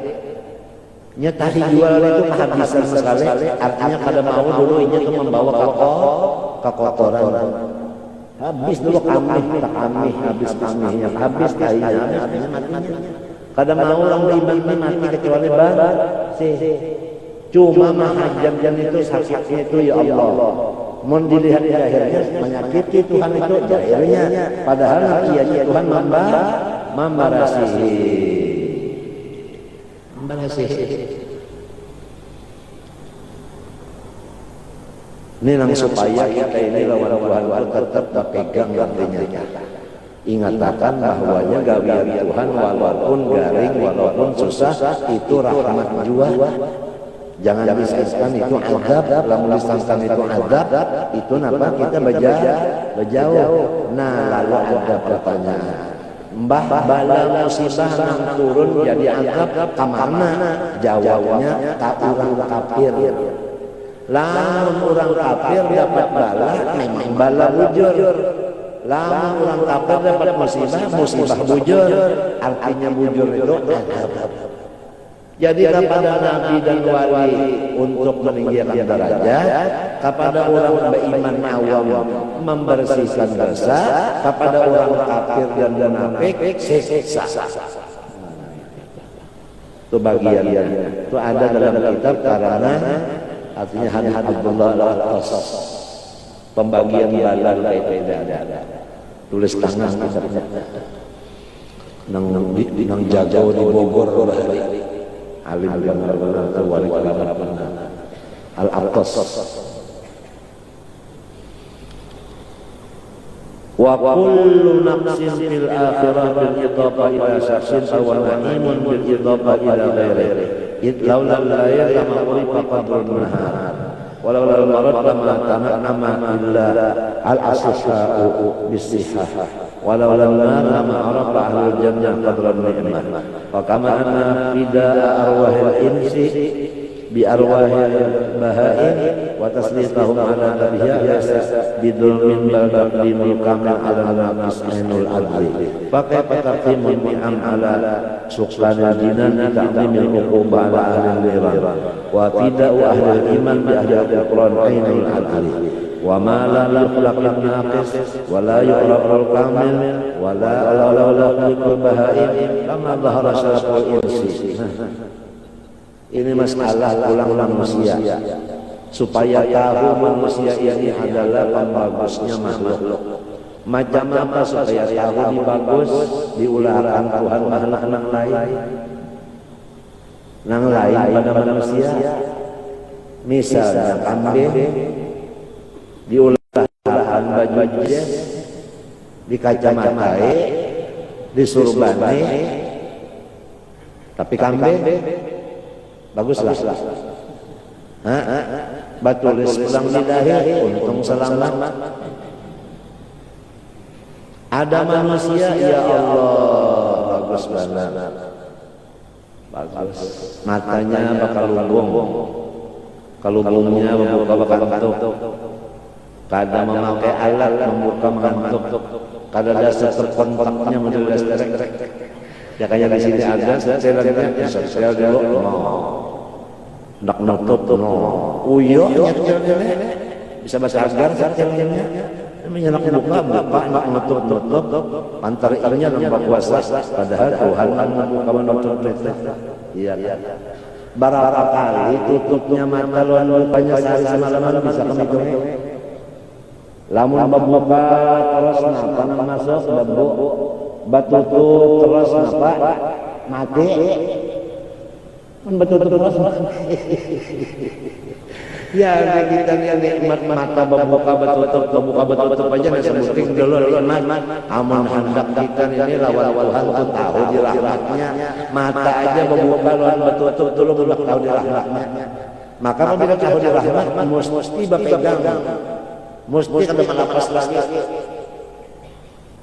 nya tahi jual itu kehabisan sekali, artinya kada mau dulu inya itu membawa kekotoran. Habis dulu kami habis kaminya, habis tahinya, habis matinya. Kada mau orang beriman mati kecuali cuma mahajam itu sakitnya itu ya Allah. Mun dilihat di akhirnya menyakiti Tuhan itu akhirnya, padahal kianya Tuhan membarasi. Ini nang supaya kita ini lawan Tuhan tetap berpegang artinya. Ingatakan bahwanya gawian Tuhan walaupun garing walaupun susah itu rahmat jua. Jangan disangkan itu adab, lamun disangkan itu adab, itu napa kita bejauh. Nah lalu ada pertanyaan. Mbah bala musibah nang turun jadi adab kamana? Jawabnya tak orang kafir. Lamun orang kafir dapat bala memang bala bujur. Lamun orang kafir dapat musibah bujur. Artinya bujur itu adab. Jadi kepada Nabi dan wali untuk meninggikan derajat, kepada orang beriman awam membersihkan dosa, kepada orang kafir dan munafik siksa. Itu bagiannya. Itu ada dalam kitab karena artinya hadis Abdullah al-Atas. Pembagian balal itu ada. Tulis tangan kitabnya. Nang jago di Bogor alim benar-benar wali al-Atas. Wa kullu nafsin fil akhirah bil idafah ila syaksin aw na'imun bil idafah ila ghairihi laula al-ayat kama urifa qadrun nahar walau lam marad lama tanama illa al-asfa'u bisihah walau lam lama arafa ahlul jannah qadran ni'mah wa kama anna fida arwahil insi bi arwahil bahaim wa taslitahum ala tabiha bidulmin balbal limul kamil ala nafis ainul adli pakai taqdimun ni'am ala suqlanil jinan ta'zimil uquba ala ahli liran wa fida'u ahli iman bi ahli al-quran ainul adli wa ma la yukhlaq naqis wa la yu'raful kamil wa la yukhlaqul bahaim kama dhahara syaraful insi. Ini masalah ulang manusia supaya tahu manusia ini adalah pembagusnya makhluk. Macam apa supaya tahu dibagus diulahkan Tuhan makhluk nang lain pada manusia. Misalnya kambing diulahkan baju di kacamatai, disuruh bani, tapi kambing bagus lah. Batulis pulang di dahi, untung selamat. Ada manusia, ya Allah, bagus banget, bagus. Matanya bakal lumbung, kalubungnya membuka mengantuk. Kadang memakai alat membuka mengantuk. Kadang dasar terkontaknya menjadi listrik. Ya kayak di sini ada, saya lagi saya dulu. Nak nutup no, uyo bisa bahasa agar caranya, menyenak buka, nak nutup, antar ianya nampak puasa, padahal Tuhan membuka menutup itu. Iya. Berapa kali tutupnya mata lawan bukanya sehari semalam bisa kami hitung. Lamun membuka terus napa masuk debu, batutup terus napa mati. Betul terus. Ya kita nikmat mata membuka betutup aja nggak sebuting dulu amun hendak kita ini lawan Tuhan pun tahu di rahmatnya. Mata aja membuka lawan betutup dulu belum tahu di rahmatnya. Maka apabila tahu di rahmat mesti berpegang, mesti kada melapas lagi.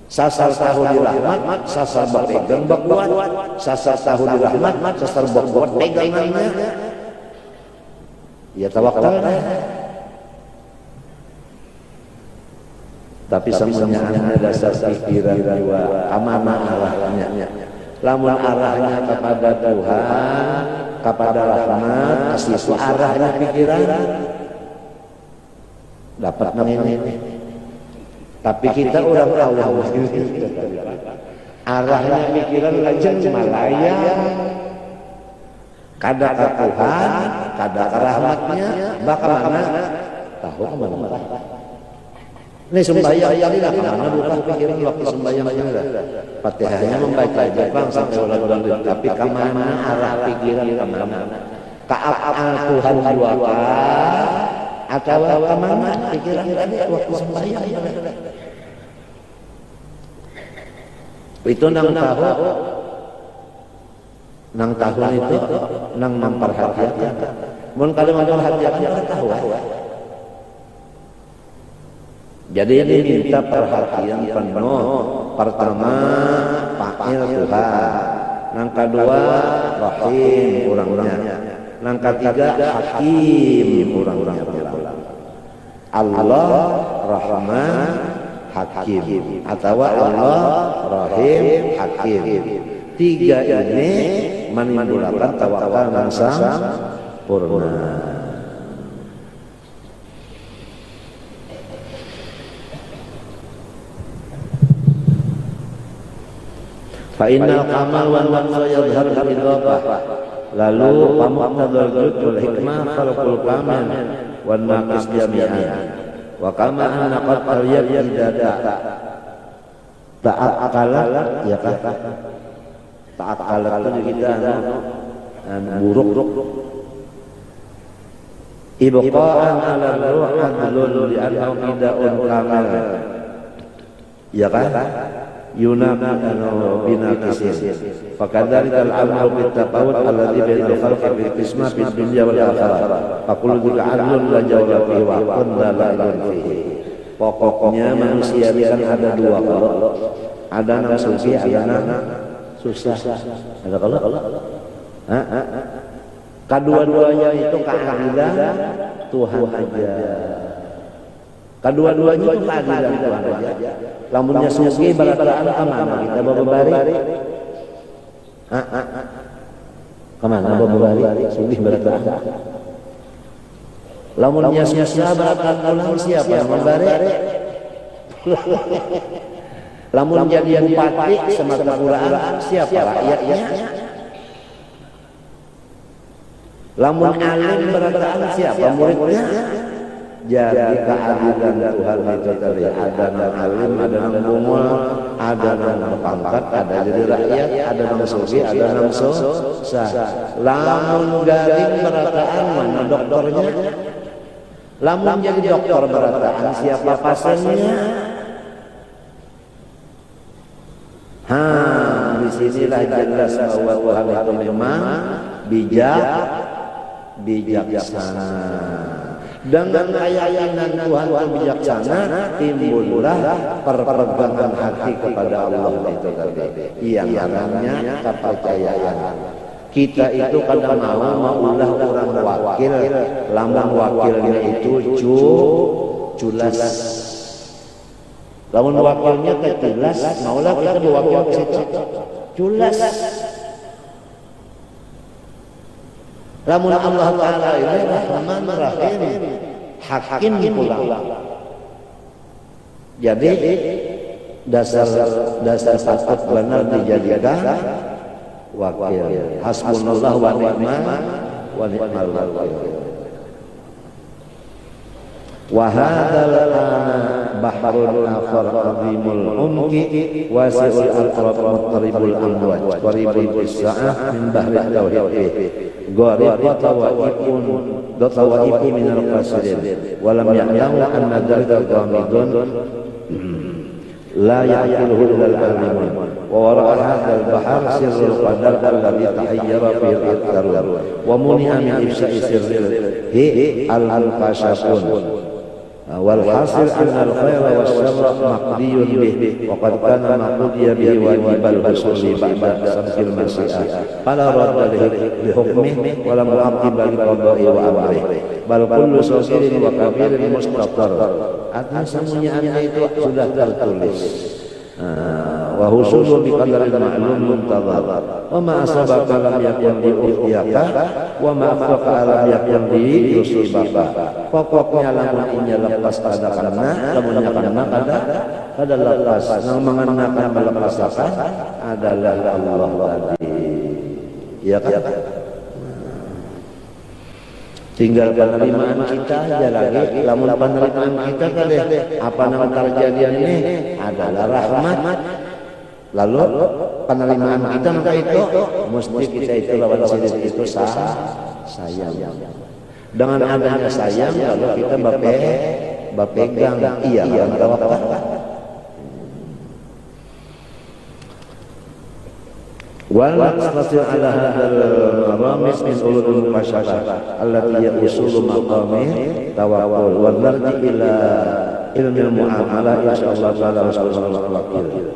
Sasar tahu di rahmat, sasar berpegang berkuat. Sasar tahu di rahmat, sasar berkuat pegangannya. Ya tawakal. Tapi semuanya ada dasar pikiran jiwa, amanah arahnya. Lamun arahnya kepada Tuhan, kepada rahmat, asli arahnya pikiran dapat ini. Tapi kita orang Allah arahnya pikiran lajeng melayang kada ke Tuhan, kada ke rahmatnya, bakal mana tahu mana. Ini sembahyang ini lah mana bukan pikiran waktu sembahyang ini lah. Fatihahnya membaca aja bang sampai ulang tapi kemana arah pikiran kemana? Keapaan Tuhan duakan atau kemana pikiran tadi waktu sembahyang itu nang tahun itu nang memperhatikan. Mun kalau memperhatikan tahu. Jadi ini minta perhatian penuh. Pertama Fa'il Tuhan, nang kedua Rahim orangnya, nang ketiga Hakim orangnya. Allah Rahman Hakim atau Allah Rahim Hakim. Tiga ini menimbulkan tawakal yang sempurna. Fa innal kamal wan naqsa yadhhar bil idhafah. Lalu pamuqtadul jud wal hikmah farqul kamil wan naqis jami'an. Wa kama anna qad qaryat idza ta'aqqala ya kata ta'aqqala itu kita buruk ibqa'an 'ala ruh adlun li annahu qida'un kamil ya kan yunaqi binaqisin fakadzalika al-amru bit tafawut alladhi bainal khalqi bil qismah fid dunya wal akhirah faqul adlun la jawla fihi wa qulna la ilma fihi. Pokoknya manusia kan ada dua kalau ada nang suci ada nang susah ada kalau kedua-duanya itu keadilan Tuhan aja. Kedua-duanya itu keadilan Tuhan aja. Lamunnya suci barataan kemana kita babari? Kemana babari? Suci barataan. Lamunnya susah barataan pulang siapa yang membari? Lamun jadi bupati semata Quran siapa rakyatnya? Lamun alim barataan siapa muridnya? Jadi keadilan Tuhan itu tadi ada yang alim, ada yang bungul, ada yang berpangkat, ada jadi rakyat, ada yang suci, ada yang susah. Lamun garing berataan mana dokternya? Lamun jadi dokter berataan siapa pasiennya? Disinilah jelas bahwa Tuhan itu memang bijaksana. Dengan keyakinan Tuhan itu bijaksana, timbullah perpegangan hati kepada Allah itu tadi. Yang namanya kepercayaan. Kita itu kadang maulah orang wakil, lamun wakilnya itu culas. Lamun wakilnya keculas, maulah kita diwakil ke situ culas. Lamun Allah Ta'ala ini Rahman Rahim, Hakim pula. Jadi dasar patut benar dijadikan wakil. Hasbunallah wa ni'mal wakil. Wa hadzal ana bahrun akhar azimul umki wasi'ul atraf mutaribul amwaj qaribul bisa'ah min bahri tauhid gharib tawaifun min al-qasirin wa lam ya'lamu anna dzalika ghamidun la ya'qiluhu illa al-alimun wa wara'a hadzal bahr sirrul qadar alladhi tahayyara fihi al-aktsar wa muni'a min ifsa'i sirrihi al-kashafun. والحاصل أن الخير والشر مقضي به وقد كان ما قضي به واجب الحصول بعد سبق المشيئة فلا رد لحكمه ولا معقب لقضائه وأمره بل كل صغير وكبير مستقر. Artinya semuanya itu sudah tertulis. Wa husulu bi qadaril ma'lum muntazar wa ma asabaka lam yakun liuhtiyaka wa ma afaka lam yakun liyusibaka. Pokoknya lamun inya lepas kada karena lamunnya kada lepas nang mengenakan melepasakan adalah Allah tadi. Ya kan? Tinggal penerimaan kita aja lagi. Lamun penerimaan kita kali apa nama terjadian ini adalah rahmat. Lalu penerimaan kita maka itu mesti kita itu lawan sirik itu sayang. Dengan adanya sayang lalu kita bapegang iya kan tawakal. Wal nastati ala hadzal maramis min ulul masyarakat allati ya usulu maqami tawakkul wa narji ila ilmi muamalah insyaallah taala rasulullah wakil.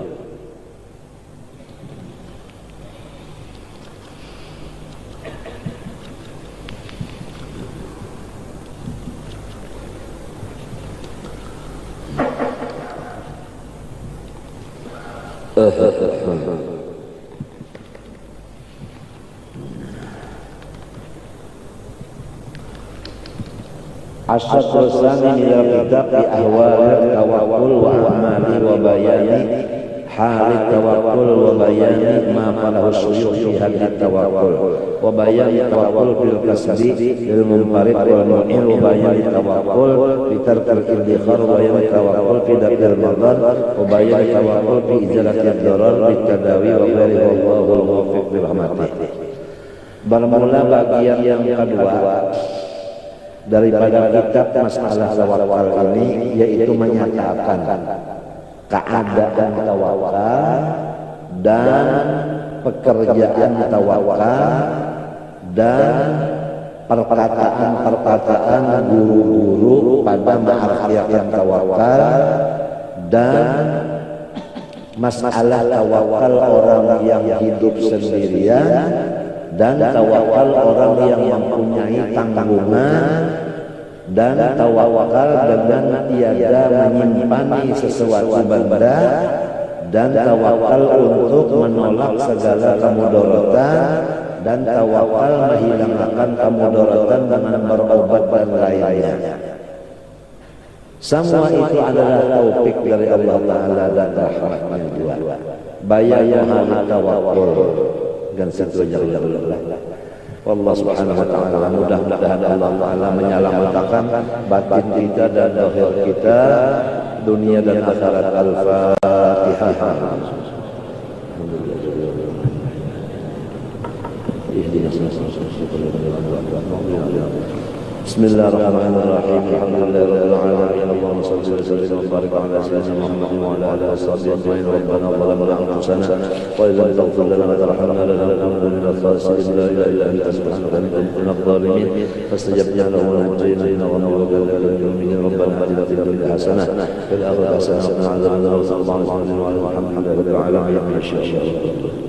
Asyad Rasani ila kitab di ahwal tawakkul wa amali wa bayani halit tawakkul wa bayani ma falahu suyuh fi hadit tawakkul wa bayani tawakkul fil kasbi lil munfarid wal mu'in wa bayani tawakkul fi tarkil idkhar wa bayani tawakkul fi daf'il madar wa bayani tawakkul fi izalatil darar bi tadawi wa ghairi wallahu muwaffiq bi rahmatih. Bermula bagian yang kedua daripada kitab masalah tawakal ini yaitu menyatakan keadaan tawakal dan pekerjaan tawakal dan perkataan guru-guru pada mengartikan tawakal dan masalah tawakal orang yang hidup sendirian dan tawakal orang yang mempunyai tanggungan dan tawakal dengan tiada menyimpan sesuatu benda dan tawakal untuk menolak segala kemudaratan dan tawakal menghilangkan kemudaratan dengan berobat dan lainnya. Semua itu adalah taufik dari Allah Ta'ala dan rahmatnya juga. Bayar hal tawakul dan seterusnya. Allah Subhanahu wa taala mudah-mudahan Allah Ta'ala menyelamatkan batin kita dan zahir kita dunia dan akhirat. Al-Fatihah. Ihdinas siratal mustaqim. بسم الله الرحمن الرحيم الحمد لله رب العالمين اللهم صل وسلم وبارك على سيدنا محمد وعلى اله وصحبه اجمعين ربنا ظلمنا انفسنا وان لم تغفر لنا وترحمنا لنكونن من الخاسرين لا اله الا انت سبحانك انت من الظالمين فاستجبنا له ونجينا من وكذلك المؤمنين ربنا اتنا في الدنيا حسنه في الاخره حسنه وقنا عذاب النار وصلى الله عليه وسلم وعلى الحمد لله رب العالمين ان شاء الله.